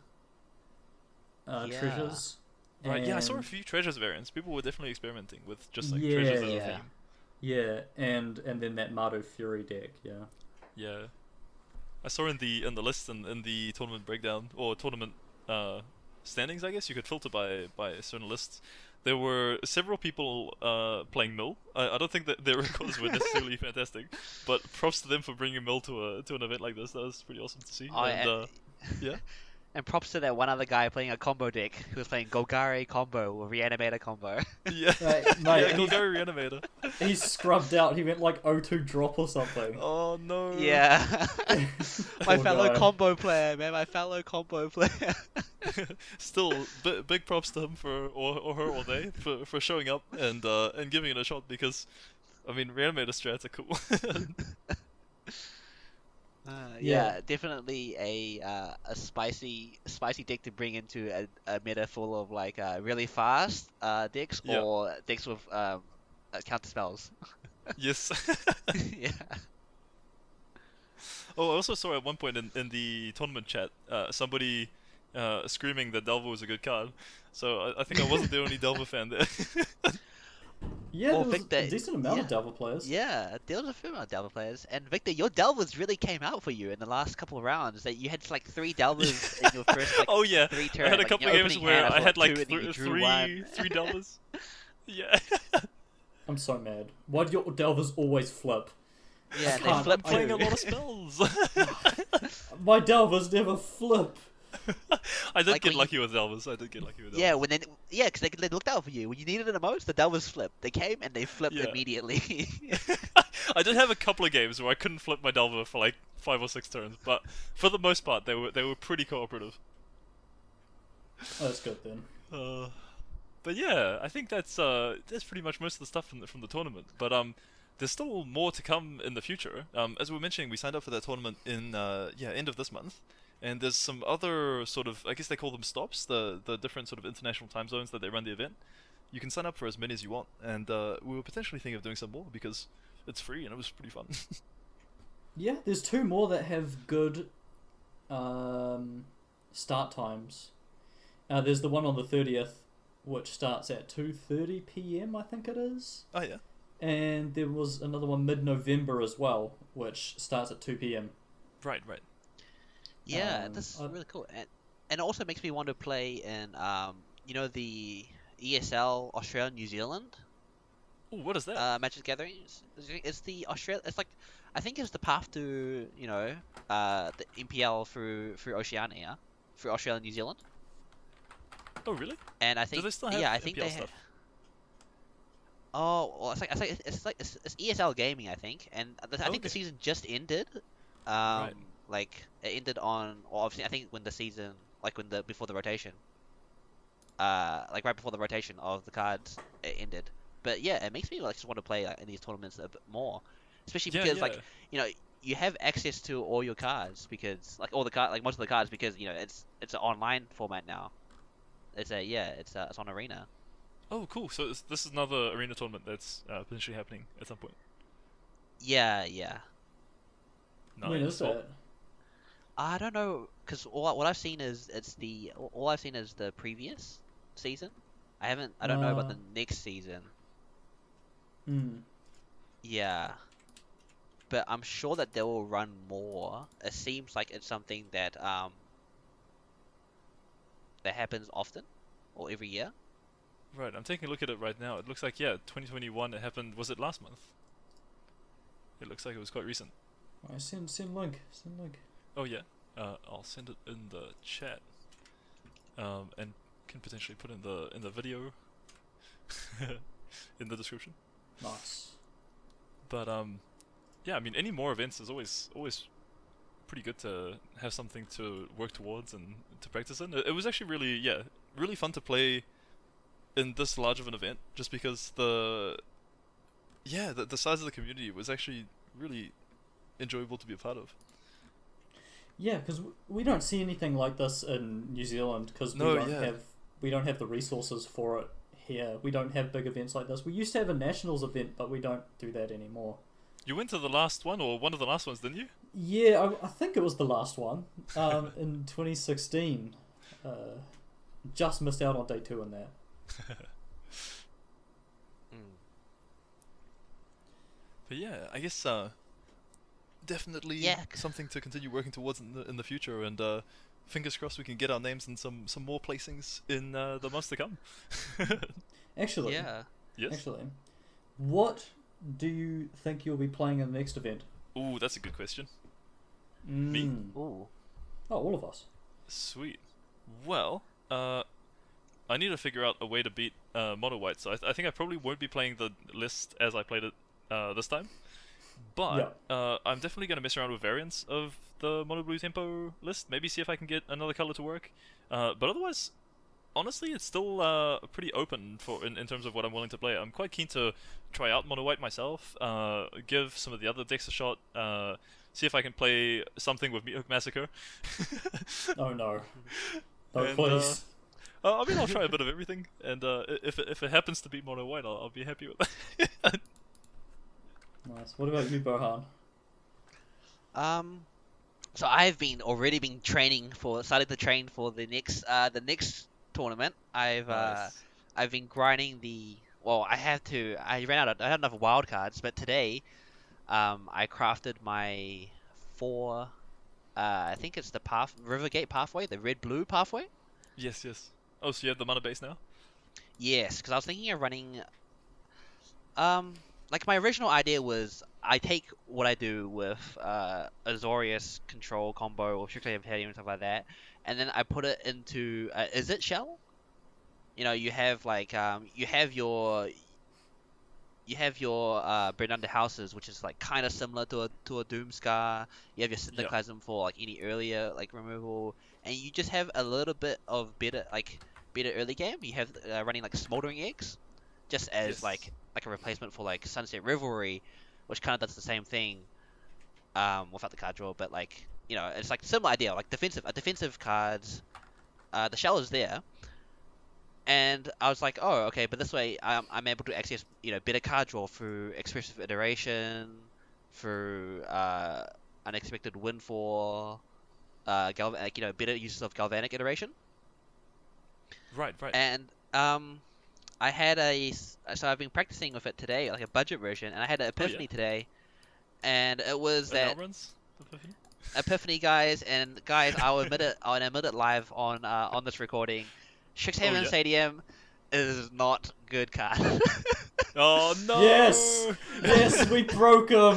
Yeah. Treasures. Right. Yeah, I saw a and- few treasures variants. People were definitely experimenting with just like Yeah. treasures as a Yeah. theme. Yeah, and then that Mardu Fury deck, yeah. Yeah. I saw in the list and in the tournament breakdown or tournament standings, I guess you could filter by certain lists. There were several people playing Mill. I don't think that their records were necessarily fantastic, but props to them for bringing Mill to an event like this. That was pretty awesome to see. Oh, and yeah. And props to that one other guy playing a combo deck who was playing Golgari combo or Reanimator combo. Yeah. Mate, Yeah, he's- Golgari Reanimator. He's scrubbed out. He went like 0-2 drop or something. Oh no. Yeah. My Poor fellow guy. combo player, man. My fellow combo player. Still, big props to him or her or they for showing up and giving it a shot, because, I mean, Reanimator strats are cool. Yeah, definitely a spicy deck to bring into a meta full of like really fast decks Yeah. or decks with counter spells. Yes. Yeah. Oh, I also saw at one point in the tournament chat somebody screaming that Delver was a good card. So I think I wasn't the only Delver fan there. Yeah, Well, there was Victor, a decent amount of yeah. Devil players. Yeah, there was a fair amount of Delver players. And Victor, your Delvers really came out for you in the last couple of rounds. That you had like 3 Delvers in your first like Oh yeah, 3 I turns. had a like, couple your of games opening where hand, I had thought like 2 and then you drew three 1. Delvers. Yeah. I'm so mad. Why do your Delvers always flip? Yeah, I they can't- flip I'm playing a too. lot of spells. My Delvers never flip. I did Like get when lucky with Delvers. I did get lucky with Delvers. Yeah, because they looked out for you when you needed it the most. The Delvers flipped. They came and they flipped Yeah. immediately. I did have a couple of games where I couldn't flip my Delver for like 5 or 6 turns, but for the most part, they were pretty cooperative. Oh, that's good then. But yeah, I think that's pretty much most of the stuff from the tournament. But there's still more to come in the future. As we were mentioning, we signed up for that tournament in end of this month, and there's some other sort of, I guess they call them stops, the different sort of international time zones that they run the event. You can sign up for as many as you want, and we were potentially thinking of doing some more because it's free and it was pretty fun. Yeah, there's two more that have good start times. There's the one on the 30th, which starts at 2:30 p.m. I think it is. Oh yeah. And there was another one mid-November as well, which starts at 2 p.m. Right. Yeah, this is really cool, and it also makes me want to play in the ESL Australia New Zealand Oh, what is that? Magic Gathering. It's the Australia. It's like I think it's the path to the MPL through Oceania, through Australia and New Zealand. Oh really? And I Do think they still have I think MPL they stuff? Oh, well, it's ESL Gaming, I think, and I think the Okay. season just ended. Right. Like it ended on, well, obviously, I think when the season, like before the rotation, like right before the rotation of the cards, it ended. But yeah, it makes me like just want to play like, in these tournaments a bit more, especially Yeah, because yeah. like you have access to all your cards because like all the card like most of the cards because it's an online format now. It's on Arena. Oh, cool. So this is another arena tournament that's potentially happening at some point. Yeah. When is Nice. Well, that? I don't know, because what I've seen is all I've seen is the previous season. I don't know about Uh, the next season. hmm. Yeah, but I'm sure that they will run more. It seems like it's something that happens often or every year. right. I'm taking a look at it right now. It looks like 2021. It happened. Was it last month? It looks like it was quite recent. Right, send link. Send link. Oh yeah. I'll send it in the chat. And can potentially put in the video in the description. Nice. But yeah. I mean, any more events is always pretty good to have something to work towards and to practice in. It was actually really fun to play in this large of an event, just because the size of the community was actually really enjoyable to be a part of. Yeah, because we don't see anything like this in New Zealand because No, yeah. we don't have the resources for it here. We don't have big events like this. We used to have a nationals event, but we don't do that anymore. You went to the last one, or one of the last ones, didn't you? Yeah, I think it was the last one in 2016. Uh, just missed out on day 2 in that. Mm. But yeah, I guess definitely Yeah, something to continue working towards in the future, and fingers crossed we can get our names in some more placings in the months to come. Actually, yeah. Yes. What do you think you'll be playing in the next event? Ooh, that's a good question. Me? Ooh. Oh, all of us. Sweet. Well, I need to figure out a way to beat Mono White, so I think I probably won't be playing the list as I played it this time. But I'm definitely going to mess around with variants of the Mono Blue Tempo list, maybe see if I can get another color to work. But otherwise, honestly, it's still pretty open in terms of what I'm willing to play. I'm quite keen to try out Mono White myself, give some of the other decks a shot, see if I can play something with Meathook Massacre. Oh no. No, And, please. I mean, I'll try a bit of everything, and if it happens to be Mono White, I'll be happy with that. Nice. What about you, Bohan? So I've already been started to train for the next tournament. Nice. I've been grinding well, I had enough wild cards, but today, I crafted my 4, I think it's the Rivergate pathway, the red blue pathway. Yes. Oh, so you have the mana base now? Yes, because I was thinking of running, like my original idea was I take what I do with Azorius control combo or Strixhaven and stuff like that, and then I put it into is it shell? You have like you have your Burn Under Houses, which is like kind of similar to a Doomscar. You have your Yeah. Syndiclasm for like any earlier like removal, and you just have a little bit of better early game. You have running like Smoldering Eggs, just as Yes. like a replacement for like Sunset Revelry, which kind of does the same thing without the card draw, but like it's like similar idea, like defensive cards. The shell is there, and I was like, oh, okay, but this way I'm able to access better card draw through expressive iteration, through unexpected win for better uses of galvanic iteration. Right. And so I've been practicing with it today, like a budget version, and I had an epiphany today, and it was that Elrond's Epiphany? epiphany, guys, and guys, I'll admit it live on this recording. Strixhaven Stadium is not good card. Oh no! Yes, we broke him.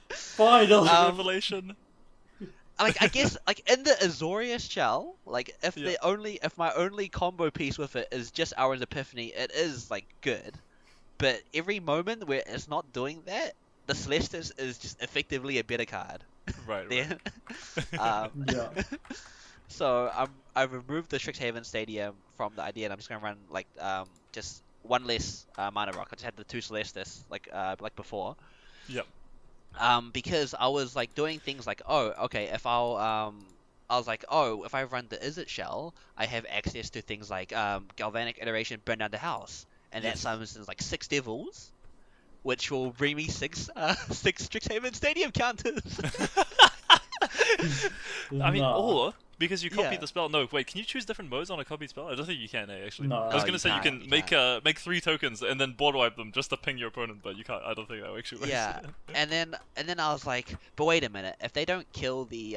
Finally, revelation. Like, I guess, like, in the Azorius shell, like, if my only combo piece with it is just Auron's Epiphany, it is, like, good. But every moment where it's not doing that, the Celestis is just effectively a better card. Right. Yeah. So, I've removed the Strixhaven Stadium from the idea, and I'm just gonna run, like, just one less mana rock. I just had the 2 Celestis, like before. Yep. Because I was like doing things like, if I was like, if I run the Izzet shell, I have access to things like galvanic iteration, burn down the house, and that summons like 6 devils, which will bring me 6 Strixhaven Stadium counters. I mean, or because you copied the spell. No, wait. Can you choose different modes on a copied spell? I don't think you can. Actually. No. I was gonna say you can make 3 tokens and then board wipe them just to ping your opponent, but you can't. I don't think that actually works. Yeah, and then I was like, but wait a minute. If they don't kill if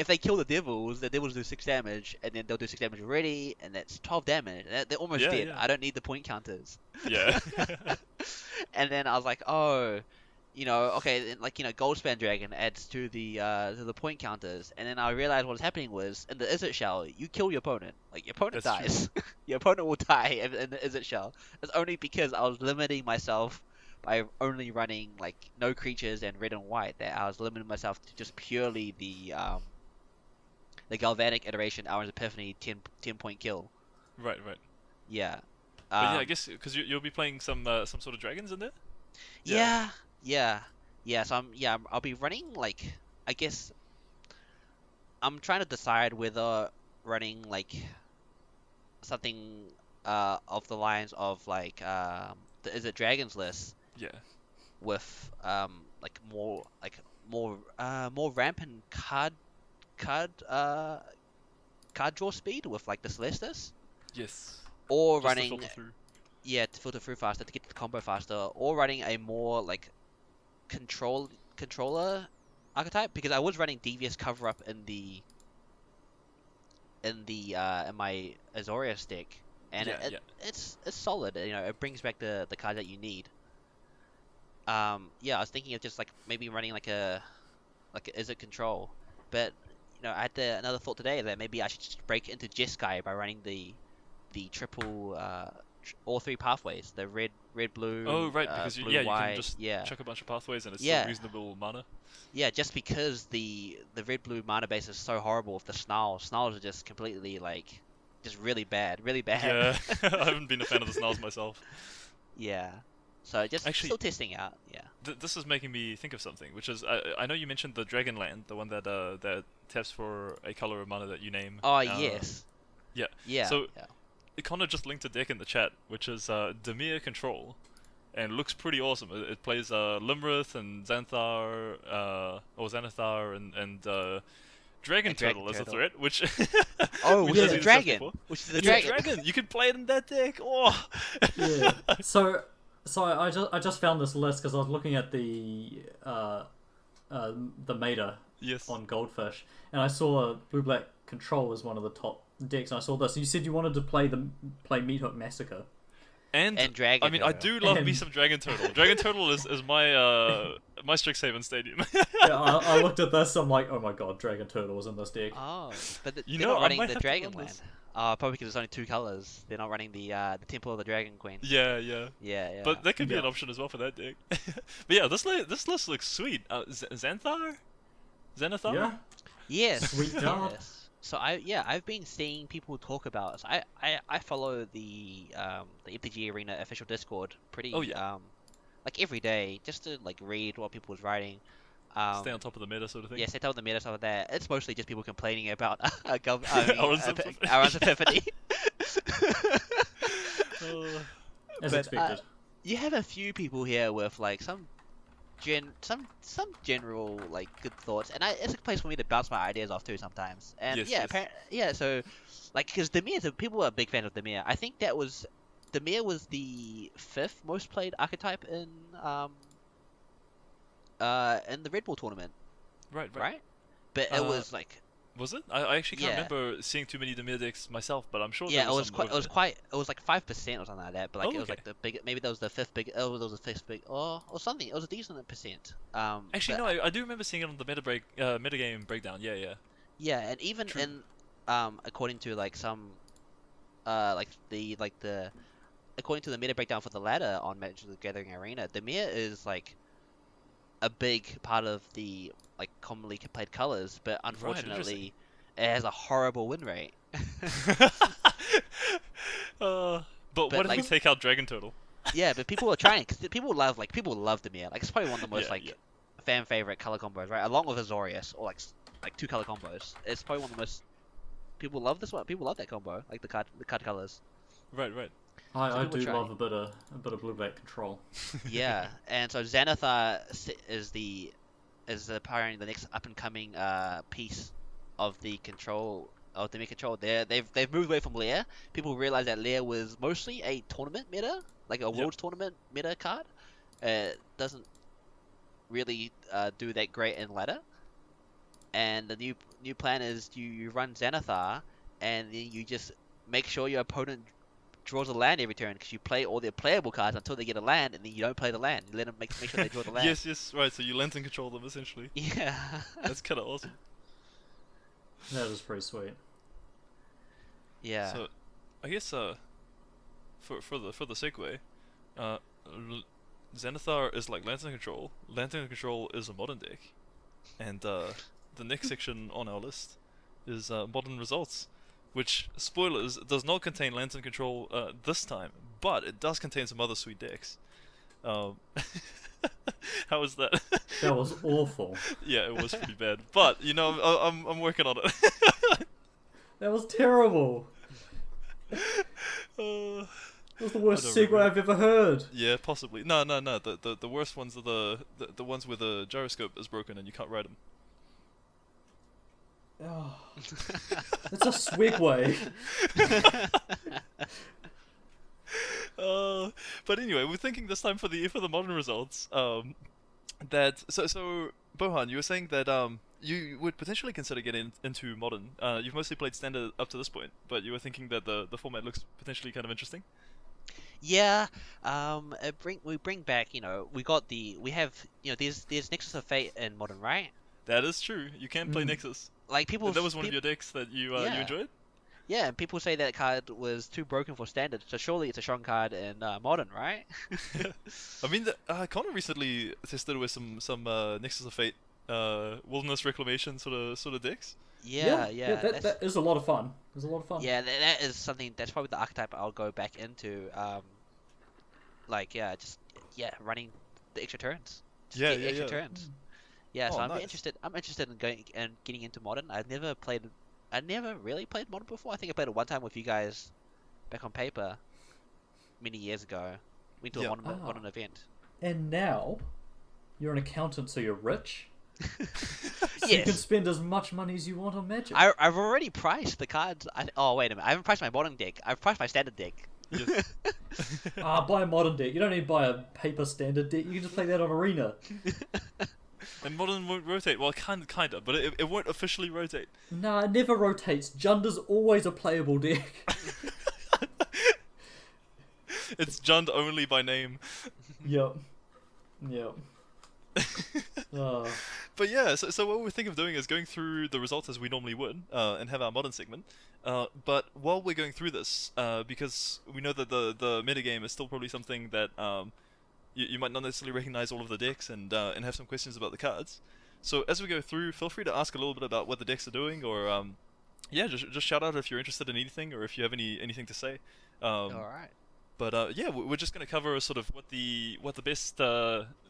they kill the devils do 6 damage, and then they'll do 6 damage already, and that's 12 damage. They're almost dead. Yeah. I don't need the point counters. Yeah. And then I was like, Goldspan Dragon adds to the point counters, and then I realized what was happening was in the Izzet shell, you kill your opponent, like your opponent dies. Your opponent will die in the Izzet shell. It's only because I was limiting myself by only running like no creatures and red and white that I was limiting myself to just purely the galvanic iteration, Auron's Epiphany 10 point kill. Right. Yeah. But yeah, I guess because you'll be playing some sort of dragons in there. Yeah. So I'll be running like, I guess I'm trying to decide whether running like something of the lines of like is it dragons list. Yeah. With more rampant card draw speed with like the Celestis. Yes. Or just running. To filter through. Yeah, to filter through faster, to get to the combo faster, or running a more like controller archetype, because I was running Devious Cover Up in my Azorius deck, and it's solid. It brings back the card that you need. I was thinking of just like maybe running like a Izzet control, but I had another thought today that maybe I should just break into Jeskai by running the triple all 3 pathways, the red, blue. Oh right, because blue, you white, can just chuck a bunch of pathways and it's still reasonable mana. Yeah, just because the red blue mana base is so horrible with the snarls. Snarls are just completely like just really bad. Yeah, I haven't been a fan of the snarls myself. Yeah. So just actually, still testing out. Yeah. This is making me think of something, which is I know you mentioned the Dragonland, the one that taps for a color of mana that you name. Oh yes. Yeah. Yeah. So Connor just linked a deck in the chat, which is Dimir Control, and looks pretty awesome. It plays Limrith and Xanathar, and Dragon Turtle as a threat, which which is a dragon. Which is a dragon. You can play it in that deck. Oh. Yeah. So I just found this list because I was looking at the meta on Goldfish, and I saw Blue Black Control as one of the top decks, and I saw this. You said you wanted to play Meathook Massacre. And Dragon. I mean, I do love me some Dragon Turtle. Dragon Turtle is my my Strixhaven Stadium. Yeah, I looked at this. I'm like, oh my god, Dragon Turtle was in this deck. Oh, but they're not running the Dragonland. Probably because there's only 2 colors. They're not running the Temple of the Dragon Queen. Yeah. But that could be Yeah. an option as well for that deck. But yeah, this list looks sweet. Xanathar? Yeah. Yes. Sweet card. Yes. So I've been seeing people talk about. So I follow the MTG Arena official Discord pretty like every day, just to like read what people was writing. Stay on top of the meta sort of thing. Yeah, stay on top of the meta, stuff like that. It's mostly just people complaining about Auron's Epiphany. As expected. You have a few people here with like some some general like good thoughts, and it's a place for me to bounce my ideas off too sometimes. And Yes, yeah, yes. so like because people are big fans of Demir. I think Demir was the fifth most played archetype in the Red Bull tournament, Right, right. right? But it was like Was it? I actually can't yeah. remember seeing too many Demir decks myself, but I'm sure there Yeah, was some over there. it was like 5% or something like that. But like Oh, it was okay. like the big, maybe that was the fifth big, oh, that was the fifth big, or something. It was a decent percent. Actually, But no, I do remember seeing it on the metagame breakdown. Yeah, yeah. yeah, and even True. in according to like some like the according to the meta breakdown for the ladder on Magic the Gathering Arena, the mirror is like a big part of the like commonly played colors, but Right, interesting. unfortunately, it has a horrible win rate. uh, but But what if we like take out Dragon Turtle? yeah, but people are trying because people love the mirror. Like it's probably one of the most Yeah, yeah. fan favorite color combos, right? Along with Azorius or like two color combos. It's probably one of the most people love this one. People love that combo, like the card colors. Right, right. So I people do try. love a bit of blue-black control. Yeah, and so Xanathar is apparently the next up and coming piece of the control of the meta control. They've moved away from Lair. People realize that Lair was mostly a tournament meta, like a world's tournament meta card. Doesn't really do that great in ladder. And the new plan is you run Xanathar, and then you just make sure your opponent draws a land every turn because you play all their playable cards until they get a land, and then you don't play the land. You let them make sure they draw the land. Yes, yes, right. So you lens and control them essentially. Yeah. That's kind of awesome. That is pretty sweet. Yeah. So, I guess for the segue, uh, Xanathar is like Lantern Control. Lantern Control is a modern deck, and the next section on our list is Modern Results, which, spoilers, does not contain Lantern Control this time, but it does contain some other sweet decks. How was that? That was awful. Yeah, it was pretty bad, but you know, I'm working on it. That was terrible. Uh, That was the worst I don't segue remember. I've ever heard. Yeah, possibly. No. The worst ones are the ones where the gyroscope is broken and you can't ride them. Oh, it's a segue. But anyway, we're thinking this time for the modern results. That so Bohan, you were saying that you would potentially consider getting into modern. You've mostly played standard up to this point, but you were thinking that the format looks potentially kind of interesting. Yeah, we bring back, we have, there's Nexus of Fate in Modern, right? That is true. You can play Nexus. Like people, That was one of your decks that you Yeah. enjoyed. yeah, and people say that card was too broken for Standard, so surely it's a strong card in Modern, right? I mean, Connor recently tested with some Nexus of Fate, Wilderness Reclamation sort of decks. Yeah, That is a lot of fun. It's a lot of fun. yeah, that is something that's probably the archetype I'll go back into. Running the extra turns. Just Yeah, get yeah, extra yeah. turns. Yeah, so Oh, I'm nice. interested. I'm interested in going and getting into Modern. I never really played Modern before. I think I played it one time with you guys back on paper many years ago. We did Yeah. a Modern event. And now, you're an accountant, so you're rich. So you Yes. can spend as much money as you want on Magic. I've already priced the cards. Oh, wait a minute. I haven't priced my Modern deck. I've priced my Standard deck. Yes. Buy a modern deck. You don't need to buy a paper standard deck. You can just play that on Arena. And Modern won't rotate. Well, kinda, but it won't officially rotate. Nah, it never rotates. Junda's always a playable deck. It's Jund only by name. Yep. But yeah, so what we're thinking of doing is going through the results as we normally would, and have our modern segment. But while we're going through this, because we know that the metagame is still probably something that you might not necessarily recognize all of the decks and have some questions about the cards. So as we go through, feel free to ask a little bit about what the decks are doing, or just shout out if you're interested in anything, or if you have anything to say. All right. But yeah, we're just going to cover sort of what the best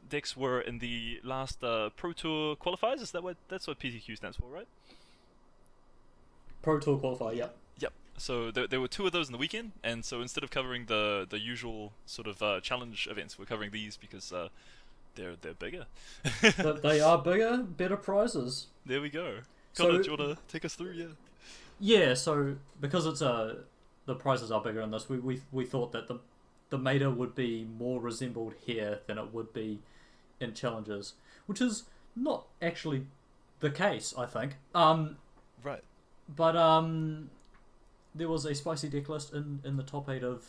decks were in the last Pro Tour qualifiers. Is that's what PTQ stands for, right? Pro Tour qualifier, yep. Yep. So there were two of those in the weekend, and so instead of covering the usual sort of challenge events, we're covering these because they're bigger. They are bigger, better prizes. There we go. So- Connor, do you want to take us through? Yeah. Yeah, so because it's the prizes are bigger in this, we thought that the meta would be more resembled here than it would be in challenges, which is not actually the case, I think. Right. But there was a spicy deck list in the top 8 of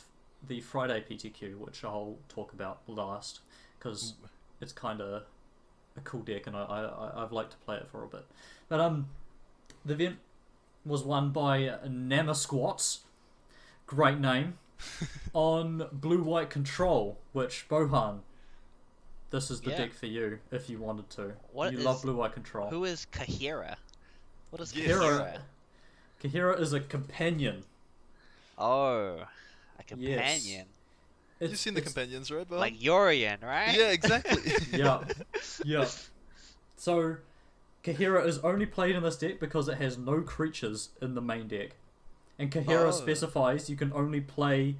the Friday PTQ, which I'll talk about last, because it's kind of a cool deck, and I've liked to play it for a bit. But the event was won by Namasquats, great name, on blue-white control, which, Bohan, this is the deck for you, if you wanted to. You love blue-white control. Who is Kahira? What is Yes. Kahira? Kahira is a companion. Oh, a companion. You've seen the companions, right, Bohan? Like Yorian, right? Yeah, exactly. Yeah. So, Kahira is only played in this deck because it has no creatures in the main deck. And Kahira specifies you can only play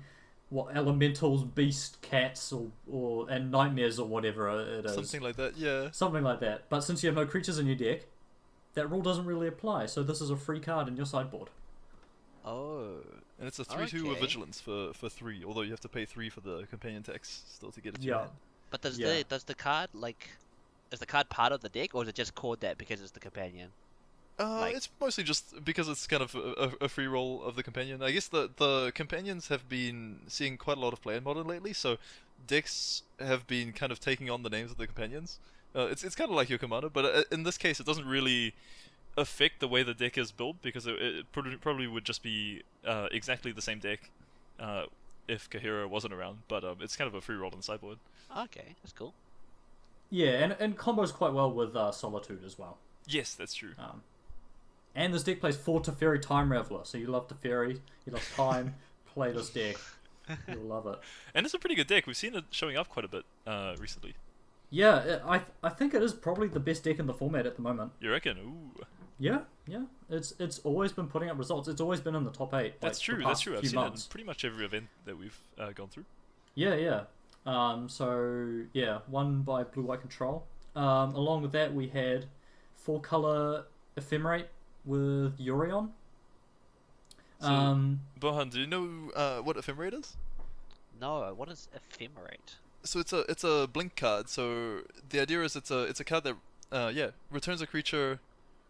elementals, beast, cats, or and nightmares or whatever it is. Something like that, yeah. Something like that. But since you have no creatures in your deck, that rule doesn't really apply. So this is a free card in your sideboard. Oh. And it's a 3/2 with Okay. vigilance for 3, although you have to pay 3 for the companion tax still to get it to Yeah. your hand. But does Yeah. the card is the card part of the deck, or is it just called that because it's the companion? Like- It's mostly just because it's kind of a free roll of the companion. I guess the companions have been seeing quite a lot of play in Modern lately, so decks have been kind of taking on the names of the companions. It's kind of like your commander, but in this case it doesn't really affect the way the deck is built, because it probably would just be exactly the same deck if Kahira wasn't around, but it's kind of a free roll on the sideboard. Okay, that's cool. Yeah, and combos quite well with Solitude as well. Yes, that's true. And this deck plays 4 Teferi Time Raveler, so you love Teferi, you love time, play this deck. You'll love it. And it's a pretty good deck. We've seen it showing up quite a bit recently. Yeah, I think it is probably the best deck in the format at the moment. You reckon? Ooh. Yeah. It's always been putting up results. It's always been in the top 8. That's true. That's true. I've seen it in pretty much every event that we've gone through. Yeah. So yeah, won by Blue White Control. Along with that, we had 4-color Ephemerate with Yorion. So, Bohan, do you know what Ephemerate is? No, what is Ephemerate? So it's a blink card. So the idea is it's a card that returns a creature,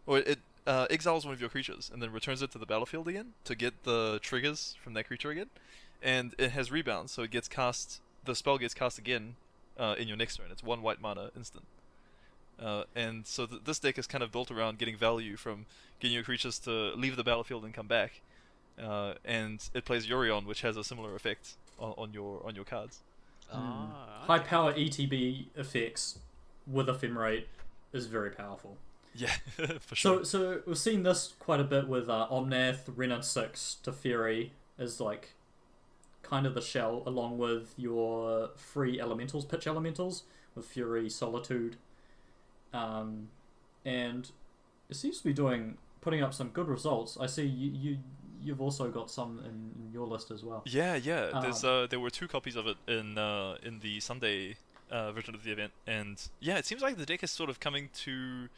or it exiles one of your creatures and then returns it to the battlefield again to get the triggers from that creature again, and it has rebound, so it gets cast. The spell gets cast again in your next turn. It's 1 white mana instant. And so this deck is kind of built around getting value from getting your creatures to leave the battlefield and come back. And it plays Yorion, which has a similar effect on your cards. High power ETB effects with Ephemerate is very powerful. Yeah, for sure. So we've seen this quite a bit with Omnath, Renin 6, Teferi is like kind of the shell, along with your free elementals, pitch elementals, with Fury, Solitude. And it seems to be putting up some good results. I see you've also got some in your list as well. Yeah. There were 2 copies of it in the Sunday version of the event, and yeah, it seems like the deck is sort of coming to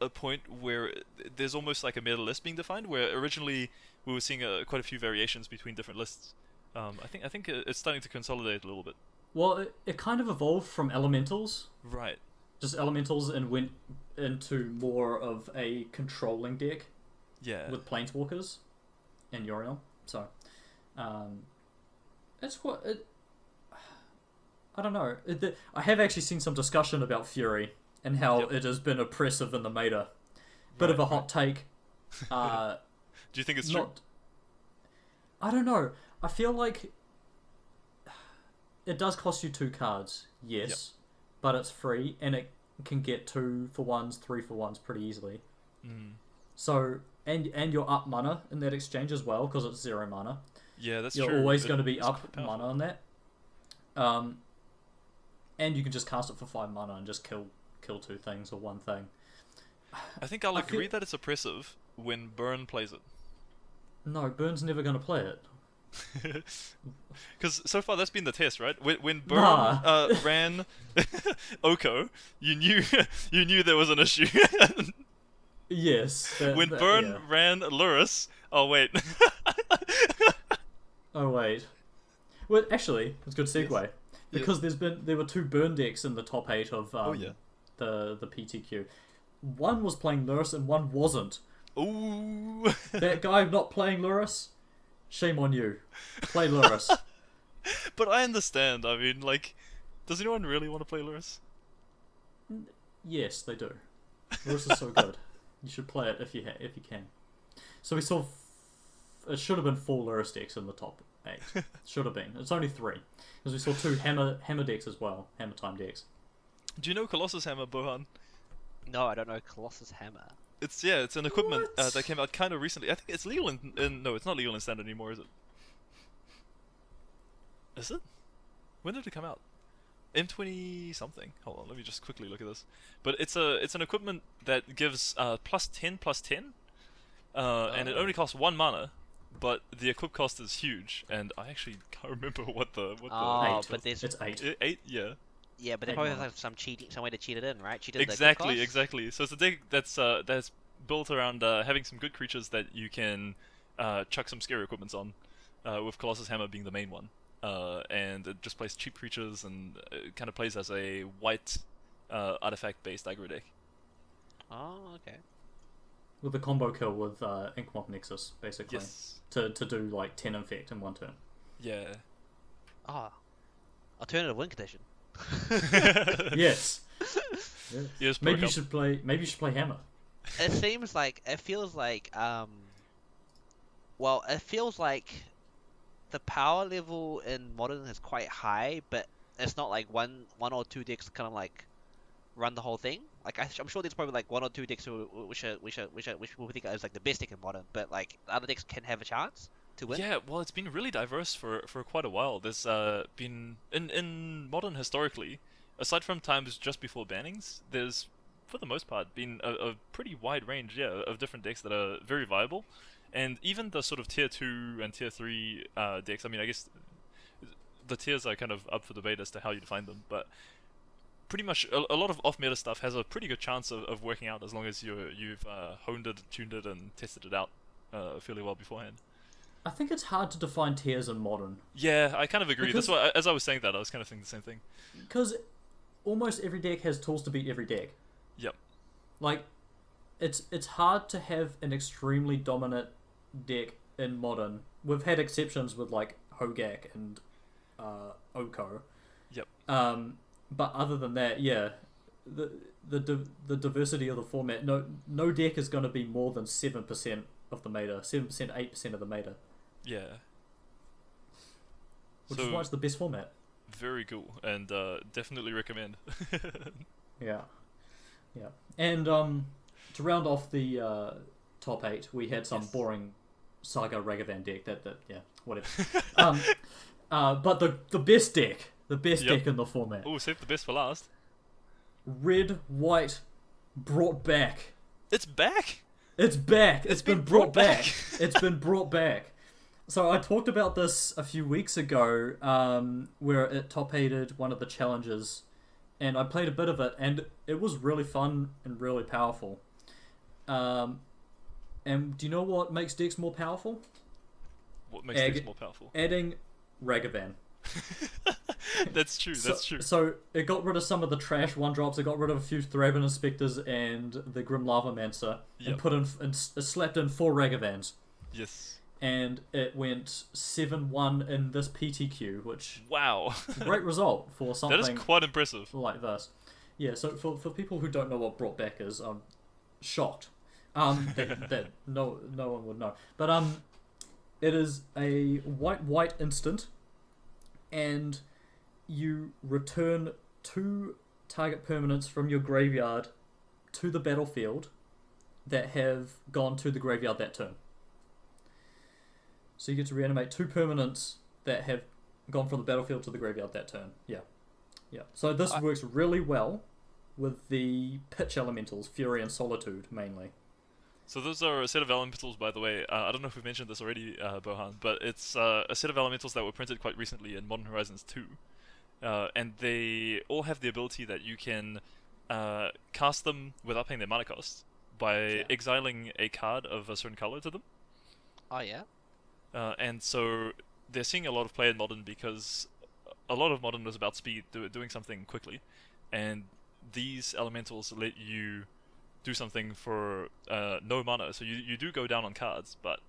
a point where there's almost like a meta list being defined, where originally we were seeing quite a few variations between different lists. I think it's starting to consolidate a little bit. Well, it kind of evolved from elementals. Right. Just elementals, and went into more of a controlling deck. Yeah. With planeswalkers and Yorion. So, it's what it. I don't know. I have actually seen some discussion about Fury and how it has been oppressive in the meta. Bit of a hot take. Do you think it's true? I don't know. I feel like it does cost you 2 cards, yes, but it's free, and it can get 2-for-1s, 3-for-1s pretty easily. So, and you're up mana in that exchange as well, because it's 0 mana. Yeah, that's you're true. You're always going to be it's up mana on that. And you can just cast it for 5 mana and just kill 2 things or 1 thing. I think I'll agree that it's oppressive when Burn plays it. No, Burn's never going to play it. Because so far that's been the test, right? When Burn Nah. ran Oko, you knew you knew there was an issue. Yes. When Burn yeah. ran Luris, oh wait. Oh wait. Well, actually, it's a good segue Yes. because there were two burn decks in the top 8 of Oh yeah. the PTQ. One was playing Luris and one wasn't. Ooh. That guy not playing Luris, shame on you. Play Luris. But I understand. I mean, like, does anyone really want to play Luris? Yes, they do. Luris is so good. You should play it if you can. So we saw it should have been 4 Luris decks in the top 8. Should have been. It's only 3 because we saw 2 hammer decks as well. Hammer time decks. Do you know Colossus Hammer, Bohan? No, I don't know Colossus Hammer. It's an equipment What? that came out kind of recently. I think it's legal in no, it's not legal in Standard anymore, is it? Is it? When did it come out? M20 something. Hold on, let me just quickly look at this. But it's an equipment that gives +10/+10, and it only costs 1 mana, but the equip cost is huge, and I actually can't remember what the Oh, 8. but there's It's 8. 8, yeah. yeah, but they Eight probably mana. have some way to cheat it in, right? Cheat in the Exactly, cost? exactly. So it's a deck that's built around having some good creatures that you can chuck some scary equipments on, with Colossus Hammer being the main one. And it just plays cheap creatures and it kind of plays as a white artifact-based aggro deck. Oh, okay. With a combo kill with Inkmoth Nexus, basically. Yes. To do like 10 infect in one turn. Yeah. Ah, alternative win condition. Yes. Yes. Maybe you should play Hammer. It seems like it feels like well, it feels like the power level in Modern is quite high, but it's not like one or two decks kind of like run the whole thing. Like I'm sure there's probably like 1 or 2 decks which people think is like the best deck in Modern, but like the other decks can have a chance to win. Yeah, well, it's been really diverse for quite a while. There's been in Modern historically, aside from times just before bannings, there's for the most part been a pretty wide range, of different decks that are very viable, and even the sort of tier 2 and tier 3 decks. I mean, I guess the tiers are kind of up for debate as to how you define them, but pretty much a lot of off-meta stuff has a pretty good chance of working out as long as you've honed it, tuned it, and tested it out fairly well beforehand. I think it's hard to define tiers in Modern. Yeah, I kind of agree. Because- That's why, as I was saying that, I was kind of thinking the same thing. Because almost every deck has tools to beat every deck. Yep. Like, it's hard to have an extremely dominant deck in Modern. We've had exceptions with like Hogak and Oko. Yep. But other than that, yeah, the diversity of the format. No deck is going to be more than 7% of the meta. 7%, 8% of the meta. Yeah. Which is why it's the best format. Very cool, and definitely recommend. Yeah. Yeah. And to round off the top 8, we had some Yes. boring Saga Ragavan deck that yeah, whatever. But the best deck, Yep. deck in the format. Oh, save the best for last. Red, white, brought back. It's back. It's back. It's been been brought brought back. back. It's been brought back. So I talked about this a few weeks ago, where it top-8'd one of the challenges, and I played a bit of it, and it was really fun and really powerful. And do you know what makes decks more powerful? What makes this more powerful? Adding Ragavan. That's true. That's true. So it got rid of some of the trash 1-drops. It got rid of a few Thraben Inspectors and the Grim Lavamancer, and Yep. put in and slapped in 4 Ragavans. Yes. And it went 7-1 in this PTQ, which Wow. great result for something That is quite impressive. like this. Yeah, so for people who don't know what brought back is, I'm shocked. That no one would know. But it is a white instant, and you return 2 target permanents from your graveyard to the battlefield that have gone to the graveyard that turn. So you get to reanimate 2 permanents that have gone from the battlefield to the graveyard that turn. Yeah. So this works really well with the pitch elementals, Fury and Solitude mainly. So those are a set of elementals, by the way. I don't know if we've mentioned this already, Bohan, but it's a set of elementals that were printed quite recently in Modern Horizons 2. And they all have the ability that you can cast them without paying their mana cost by exiling a card of a certain color to them. Oh yeah. And so they're seeing a lot of play in Modern because a lot of Modern was about speed, doing something quickly. And these elementals let you do something for no mana. So you do go down on cards, but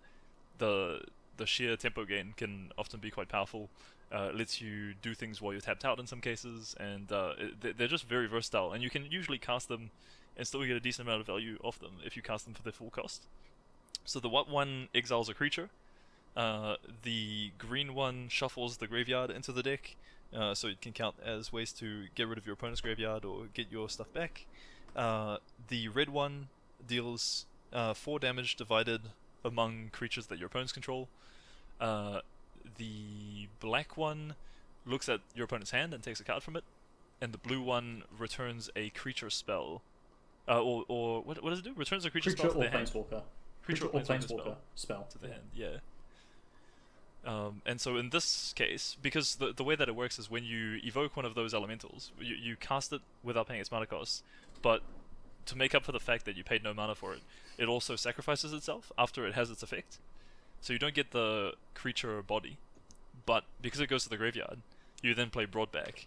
the sheer tempo gain can often be quite powerful. Lets you do things while you're tapped out in some cases, and they're just very versatile. And you can usually cast them and still get a decent amount of value off them if you cast them for their full cost. So the white one exiles a creature. The green one shuffles the graveyard into the deck, so it can count as ways to get rid of your opponent's graveyard or get your stuff back. The red one deals 4 damage divided among creatures that your opponents control. The black one looks at your opponent's hand and takes a card from it, and the blue one returns a creature spell. Or what does it do? Returns a creature spell to their hand. Creature or planeswalker spell to the hand. Yeah. And so in this case, because the way that it works is when you evoke one of those elementals, you cast it without paying its mana cost, but to make up for the fact that you paid no mana for it, it also sacrifices itself after it has its effect. So you don't get the creature body, but because it goes to the graveyard, you then play Broadback,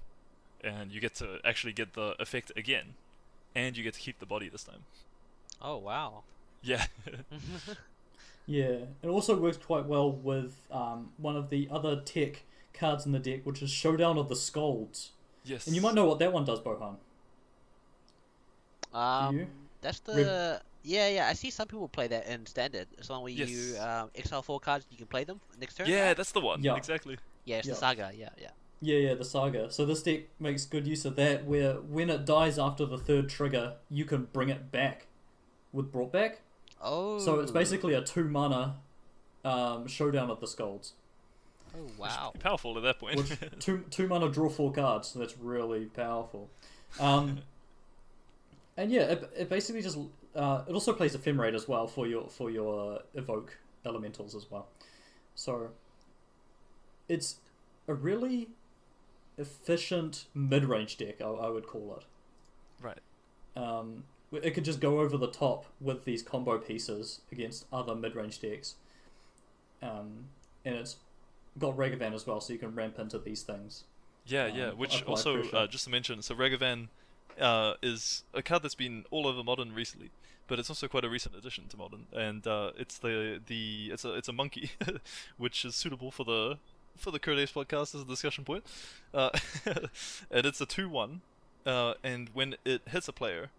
and you get to actually get the effect again, and you get to keep the body this time. Oh wow. Yeah. Yeah, it also works quite well with one of the other tech cards in the deck, which is Showdown of the Scolds. Yes. And you might know what that one does, Bohan. Do you? That's the yeah. I see some people play that in standard. It's the one where you exile 4 cards, you can play them next turn. Yeah, that's the one. Yeah. Exactly. Yeah, it's the saga. Yeah. Yeah, the saga. So this deck makes good use of that, where when it dies after the 3rd trigger, you can bring it back with Brought Back. Oh. So it's basically a 2 mana Showdown of the Scolds. Oh wow. Pretty powerful at that point. Which two mana draw 4 cards, so that's really powerful. And yeah, it basically just it also plays Ephemerate as well for your evoke elementals as well. So it's a really efficient mid-range deck, I would call it. Right. It could just go over the top with these combo pieces against other mid-range decks. And it's got Ragavan as well, so you can ramp into these things. Yeah. Which also, just to mention, so Ragavan is a card that's been all over Modern recently, but it's also quite a recent addition to Modern, and it's it's a monkey, which is suitable for the Curd Apes podcast as a discussion point. And it's a 2/1, and when it hits a player,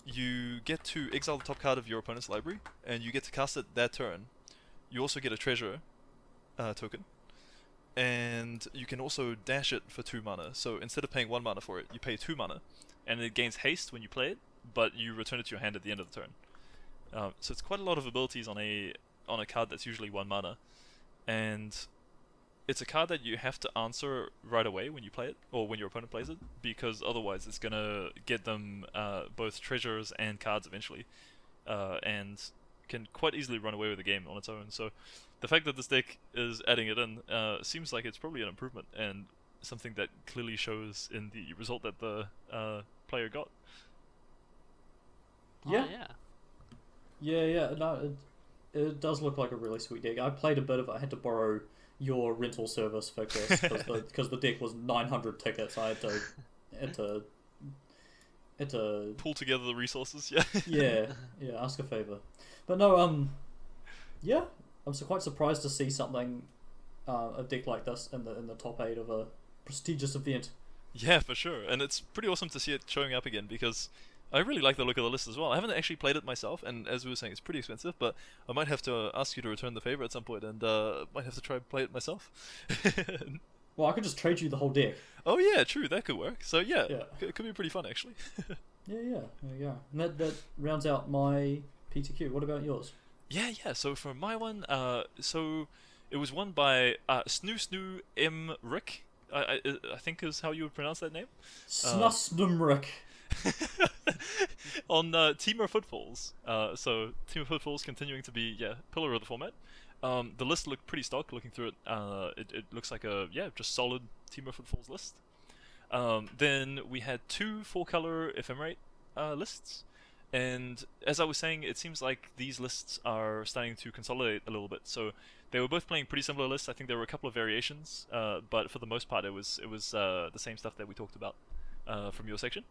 you get to exile the top card of your opponent's library, and you get to cast it that turn. You also get a treasure token, and you can also dash it for 2 mana. So instead of paying 1 mana for it, you pay 2 mana, and it gains haste when you play it, but you return it to your hand at the end of the turn. So it's quite a lot of abilities on a card that's usually 1 mana, and it's a card that you have to answer right away when you play it, or when your opponent plays it, because otherwise it's gonna get them both treasures and cards eventually, and can quite easily run away with the game on its own. So the fact that this deck is adding it in seems like it's probably an improvement, and something that clearly shows in the result that the player got. Yeah. Oh, yeah. Yeah. No, it does look like a really sweet deck. I played a bit of it. I had to borrow your rental service for this because the deck was 900 tickets. I had to Pull together the resources. yeah, ask a favor. But no, yeah, I'm quite surprised to see something a deck like this in the top 8 of a prestigious event. Yeah, for sure. And it's pretty awesome to see it showing up again, because I really like the look of the list as well. I haven't actually played it myself, and as we were saying, it's pretty expensive, but I might have to ask you to return the favor at some point, and might have to try and play it myself. Well, I could just trade you the whole deck. Oh yeah, true, that could work. So yeah. It could be pretty fun, actually. Yeah, there you go. And that rounds out my PTQ. What about yours? Yeah, so for my one, so it was won by Snoo M. Rick, I think is how you would pronounce that name. Snusnumrick. On Teamer Footfalls, so Teamer Footfalls continuing to be pillar of the format. The list looked pretty stock. Looking through it, it looks like a just solid Teamer Footfalls list. Then we had two 4-color ephemerate lists, and as I was saying, it seems like these lists are starting to consolidate a little bit. So they were both playing pretty similar lists. I think there were a couple of variations, but for the most part, it was the same stuff that we talked about from your section.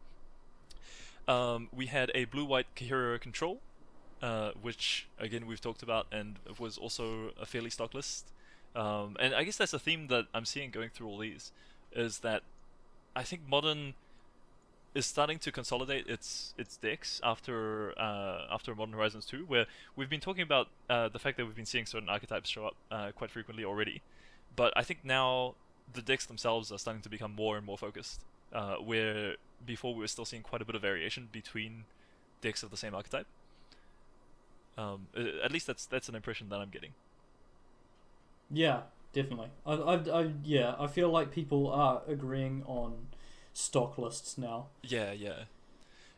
We had a blue-white Kahira control, which again we've talked about, and was also a fairly stock list. And I guess that's a theme that I'm seeing going through all these, is that I think Modern is starting to consolidate its decks after Modern Horizons 2, where we've been talking about the fact that we've been seeing certain archetypes show up quite frequently already. But I think now the decks themselves are starting to become more and more focused, where before we were still seeing quite a bit of variation between decks of the same archetype. At least that's an impression that I'm getting. Yeah, definitely. I feel like people are agreeing on stock lists now. Yeah.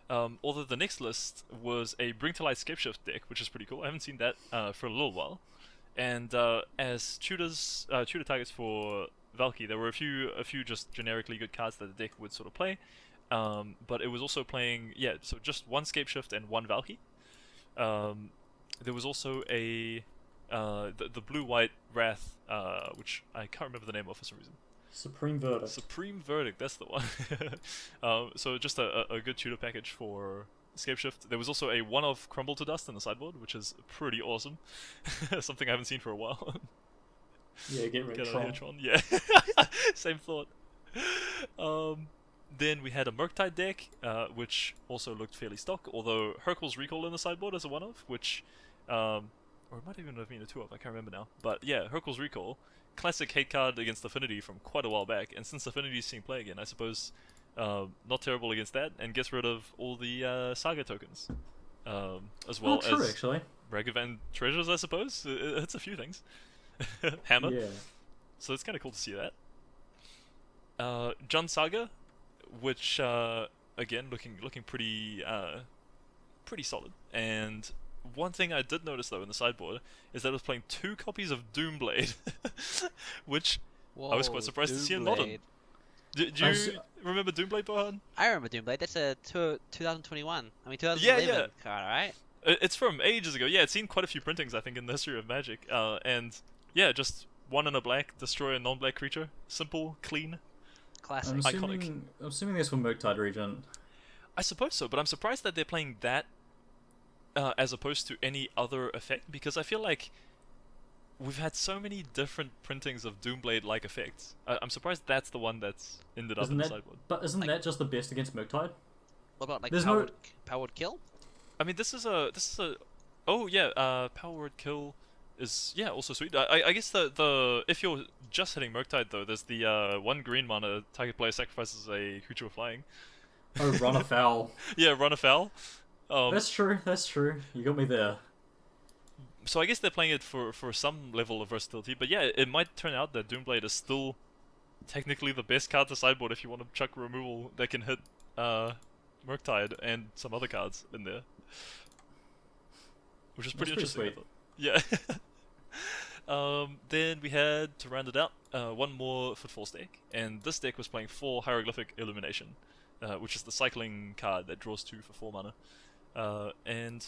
Although the next list was a Bring to Light Scapeshift deck, which is pretty cool. I haven't seen that for a little while. And as tutor targets for Valky, there were a few just generically good cards that the deck would sort of play. But it was also playing so just one Scapeshift and one Valky. There was also a the blue-white Wrath, which I can't remember the name of for some reason. Supreme Verdict. Supreme Verdict, that's the one. So just a good tutor package for Scapeshift. There was also a one-off Crumble to Dust in the sideboard, which is pretty awesome. Something I haven't seen for a while. Yeah, get rid of Tron. Tron. Yeah, same thought. Then we had a Murktide deck, which also looked fairly stock, although Hercule's Recall in the sideboard as a one-off, which, or it might even have been a two-off, I can't remember now. But yeah, Hercule's Recall, classic hate card against Affinity from quite a while back, and since Affinity's seeing play again, I suppose not terrible against that, and gets rid of all the Saga tokens, as well as actually. Ragavan Treasures, I suppose. It's a few things. Hammer. Yeah. So it's kind of cool to see that. Jund Saga, which again looking pretty solid. And one thing I did notice though in the sideboard is that it was playing 2 copies of Doomblade, which I was quite surprised to see in Modern. Do you remember Doomblade, Bohan? I remember Doomblade. That's a 2021. I mean 2011 card, right? It's from ages ago. Yeah, it's seen quite a few printings, I think, in the history of Magic. And yeah, just 1 in a black, destroy a non-black creature. Simple, clean. Classic. I'm Iconic. assuming that's for Murktide Regent. I suppose so, but I'm surprised that they're playing that as opposed to any other effect, because I feel like we've had so many different printings of Doomblade-like effects. I'm surprised that's the one that's ended up in the sideboard. But isn't that just the best against Murktide? What about like There's powered kill? I mean, this is a Power Word Kill is also sweet. I guess the if you're just hitting Murktide though, there's the 1 green mana target player sacrifices a creature with flying. Oh, run afoul. Yeah, run afoul. That's true. You got me there. So I guess they're playing it for some level of versatility, but yeah, it might turn out that Doomblade is still technically the best card to sideboard if you want to chuck removal that can hit Murktide and some other cards in there, which is pretty interesting. I thought. Yeah. Then we had, to round it out, 1 more Footfalls deck, and this deck was playing 4 Hieroglyphic Illumination, which is the cycling card that draws 2 for 4 mana. And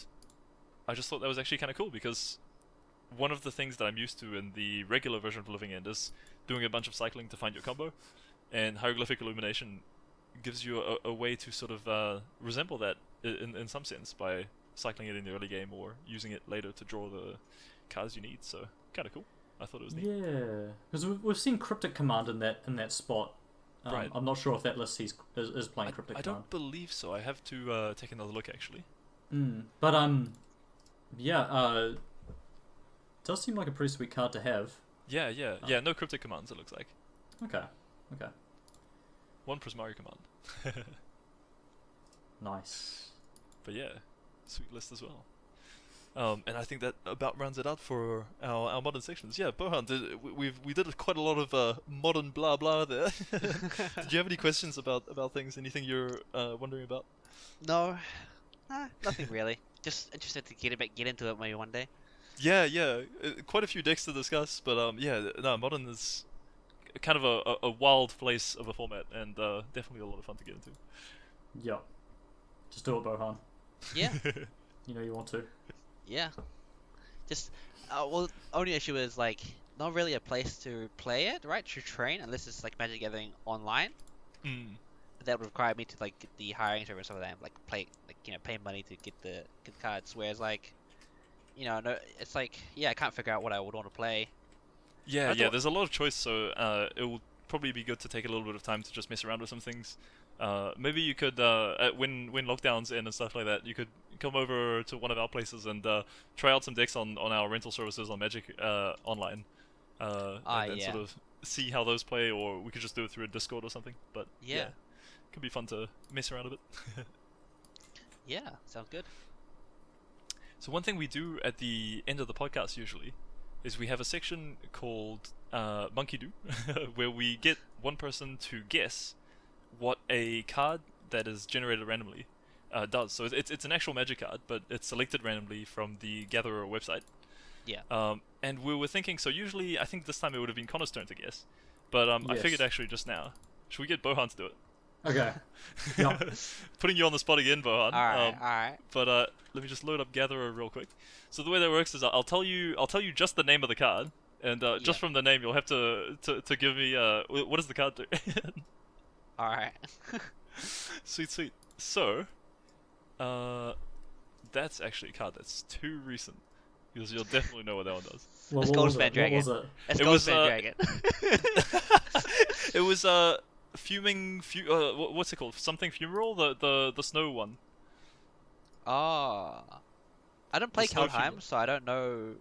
I just thought that was actually kind of cool, because one of the things that I'm used to in the regular version of Living End is doing a bunch of cycling to find your combo, and Hieroglyphic Illumination gives you a way to sort of resemble that in some sense by cycling it in the early game or using it later to draw the cards you need. So kind of cool. I thought it was neat. Yeah, because we've seen Cryptic Command in that spot. Right. I'm not sure if that list is playing Cryptic I Command. don't believe so. I have to take another look actually. But does seem like a pretty sweet card to have. Yeah. No Cryptic Commands, it looks like. Okay. 1 Prismari command. Nice. But yeah, sweet list as well. And I think that about rounds it out for our modern sections. Yeah, Bohan, we did quite a lot of modern blah blah there. Did you have any questions about things? Anything you're wondering about? No, nothing really. Just interested to get into it maybe one day. Yeah, quite a few decks to discuss, but yeah, no, modern is kind of a wild place of a format, and definitely a lot of fun to get into. Yeah. Just do it, Bohan. Yeah, You know you want to. yeah. Just well, only issue is like not really a place to play it, right? To train, unless it's like Magic Gathering online. Mm. That would require me to like get the hiring service over there, and, like pay money to get the cards. Whereas like, no, it's like I can't figure out what I would want to play. Yeah, I thought- there's a lot of choice, so it will probably be good to take a little bit of time to just mess around with some things. Maybe you could, when lockdowns end and stuff like that, you could come over to one of our places and try out some decks on our rental services on Magic Online, and then yeah. sort of see how those play, or we could just do it through a Discord or something. But Yeah. could be fun to mess around a bit. Yeah, sounds good. So one thing we do at the end of the podcast usually is we have a section called Monkey Do, where we get one person to guess what a card that is generated randomly does. So it's an actual Magic card, but it's selected randomly from the Gatherer website. Yeah. And we were thinking, so usually I think this time it would have been Connor's turn to guess, but I Yes. figured actually just now, should we get Bohan to do it? Okay. Yeah. Putting you on the spot again, Bohan. All right. But let me just load up Gatherer real quick. So the way that works is I'll tell you just the name of the card, and just Yeah. from the name you'll have to give me what does the card do? All right. Sweet. So, that's actually a card that's too recent, because you'll definitely know what that one does. Well, It's what was Goldspan it? Dragon. What was it? It's It was, Goldspan Dragon. It was fuming. What's it called? Something funeral. The snow one. Oh. I don't play The snow Kaldheim, funeral. so I don't know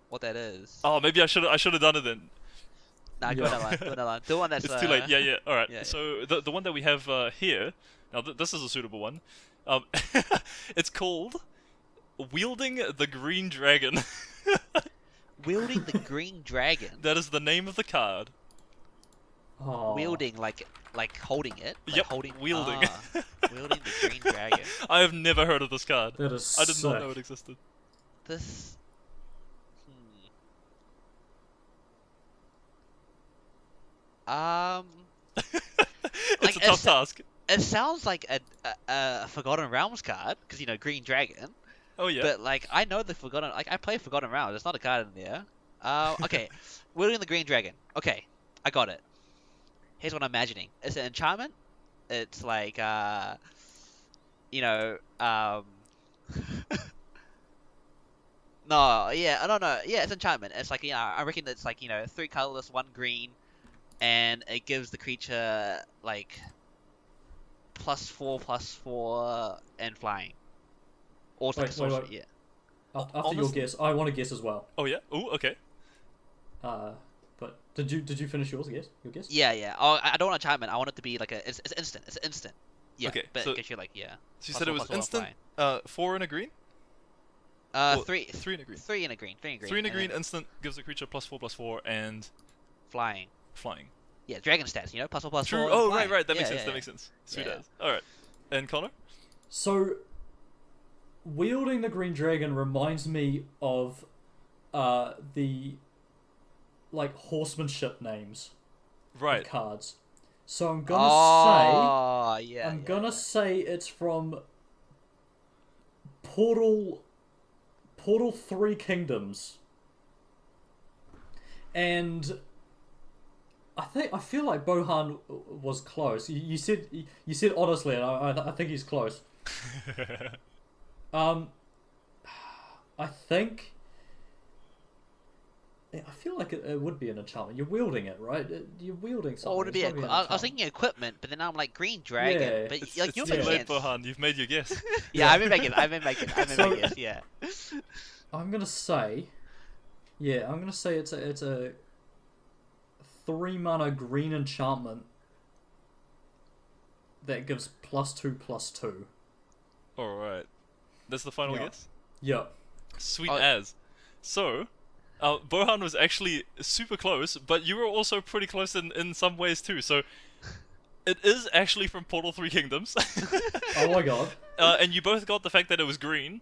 what that is. Oh, maybe I should have done it then. Nah, go Yeah. another one. The one that's It's too late. Yeah. All right. yeah. So the one that we have here now, this is a suitable one. It's called Wielding the Green Dragon. Wielding the Green Dragon. That is the name of the card. Oh. Wielding like holding it. Like Yep, holding, wielding. Wielding the Green Dragon. I have never heard of this card. That is I did sick. not know it existed. This. It's a tough task. It sounds like a Forgotten Realms card because Green Dragon. Oh yeah. But like I know the Forgotten, like I play Forgotten Realms. There's not a card in there. Okay, Wielding the Green Dragon. Okay, I got it. Here's what I'm imagining. It's an enchantment. It's like No, yeah, I don't know. Yeah, it's enchantment. It's like I reckon it's like 3 colorless, 1 green, and it gives the creature like +4/+4 and flying. Or it's like a Wait. sorcery, yeah. After your Honestly- guess, I want to guess as well. Oh yeah. Oh okay. But did you finish yours? Your guess? Yeah. Oh, I don't want enchantment. I want it to be like it's instant. It's instant. Yeah. Okay, But so- it gets you like yeah. So you Plus said it one, was plus one, instant. flying. 4 in a green. Well, 3 3 in a green. 3 in a green. 3 in a green. 3 in a and green then instant gives the creature +4/+4 and flying. flying. Yeah, dragon stats. +1/+4. True. and Oh flying. right. That Yeah, makes sense. yeah, That yeah. makes sense. Sweet Yeah. as. All right. And Connor. So, wielding the green dragon reminds me of the like horsemanship names Right. of cards. So I'm gonna Oh, yeah. say I'm yeah, gonna yeah. say it's from Portal 3 Kingdoms. And I feel like Bohan was close. You said honestly, and I think he's close. I think. I feel like it would be an enchantment. You're wielding it, right? You're wielding something. What would it be? It's gotta an I was enchantment. thinking equipment, but then I'm like green dragon. Yeah, but It's, like it's you're too making late, sense. Bohan. You've made your guess. Yeah, I've been making. So- Guess. Yeah. I'm gonna say, it's a 3 mana green enchantment that gives +2/+2. All right. That's the final Yeah. guess. Yeah. Sweet Oh. as. So, Bohan was actually super close, but you were also pretty close in some ways too. So, it is actually from Portal 3 Kingdoms. Oh my god. And you both got the fact that it was green.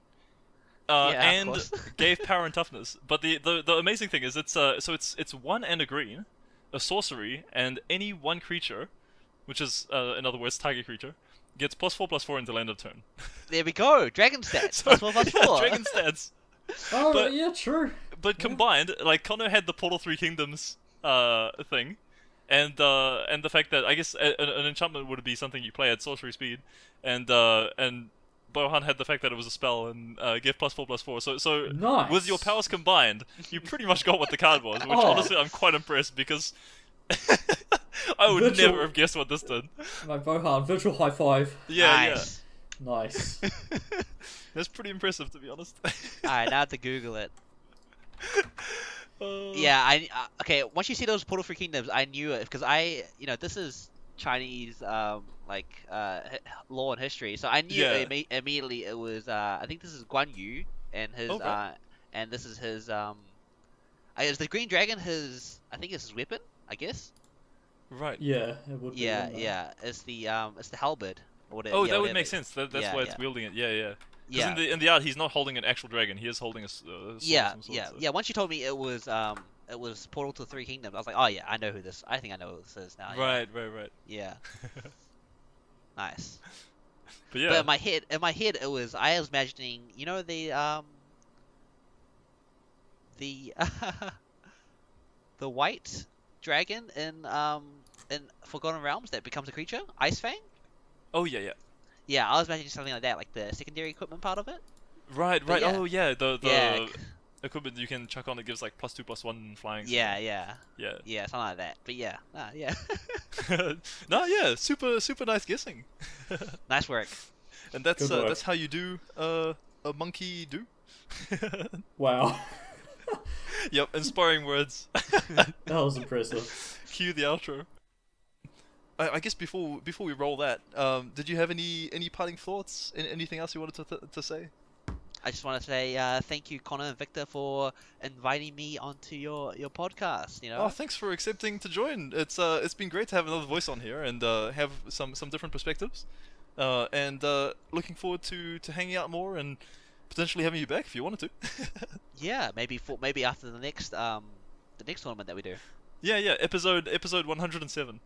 Yeah, of And course. gave power and toughness. But the amazing thing is it's 1 and a green, a sorcery, and any 1 creature, which is in other words target creature, gets +4/+4 until end of turn. There we go. Dragon stats. So, +4/+4. dragon stats. Oh But- yeah, true. But combined, like Connor had the Portal 3 Kingdoms thing, and the fact that I guess an enchantment would be something you play at sorcery speed, and Bohan had the fact that it was a spell and give +4/+4. So Nice. with your powers combined, you pretty much got what the card was. Which Oh. honestly, I'm quite impressed because I would Virtual- never have guessed what this did. My Bohan, virtual high five. Yeah, Nice. Nice. yeah, that's pretty impressive to be honest. Alright, now I have to Google it. Uh, Yeah, okay. Once you see those Portal 3 Kingdoms, I knew it because this is Chinese law and history, so I knew Yeah. immediately it was. I think this is Guan Yu and his Okay. and this is his is the Green Dragon his? I think it's his weapon. I guess. Right. Yeah, it would be. Yeah, wouldn't it? yeah. It's the halberd. Or whatever, Oh, yeah, that would whatever. make sense. That's Yeah, why it's yeah. wielding it. Yeah, yeah. 'Cause Yeah, in the art, he's not holding an actual dragon. He is holding a sword yeah, of some sort, yeah, so. yeah. Once you told me it was Portal to 3 Kingdoms, I was like, oh yeah, I know who this. I think I know who this is now. yeah. Right. Yeah. Nice. But yeah. But in my head, I was imagining, the the white dragon in Forgotten Realms that becomes a creature, Ice Fang. Oh yeah. Yeah, I was imagining something like that, like the secondary equipment part of it. Right. But yeah. Oh yeah. The Yeah. equipment you can chuck on that gives like +2/+1 flying. Yeah, yeah, Yeah. yeah, something like that. But yeah, yeah. No, yeah. Super nice guessing. Nice work. And that's Good work. that's how you do a monkey do. Wow. Yep. Inspiring words. That was impressive. Cue the outro. I guess before we roll that, did you have any parting thoughts? Anything else you wanted to say? I just want to say thank you, Connor and Victor, for inviting me onto your podcast. Oh, thanks for accepting to join. It's been great to have another voice on here and have some different perspectives. And looking forward to hanging out more and potentially having you back if you wanted to. Yeah, maybe after the next tournament that we do. Yeah. Episode 107.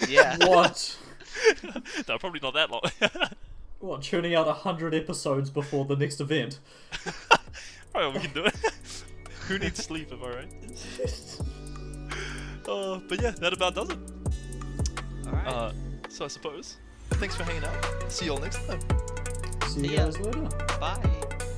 Yeah. What? No, probably not that long. What? Churning out 100 episodes before the next event? Alright, we can do it. Who needs sleep, am I right? But yeah, that about does it. All right. So I suppose. Thanks for hanging out. See you all next time. See you See ya. guys later. Bye.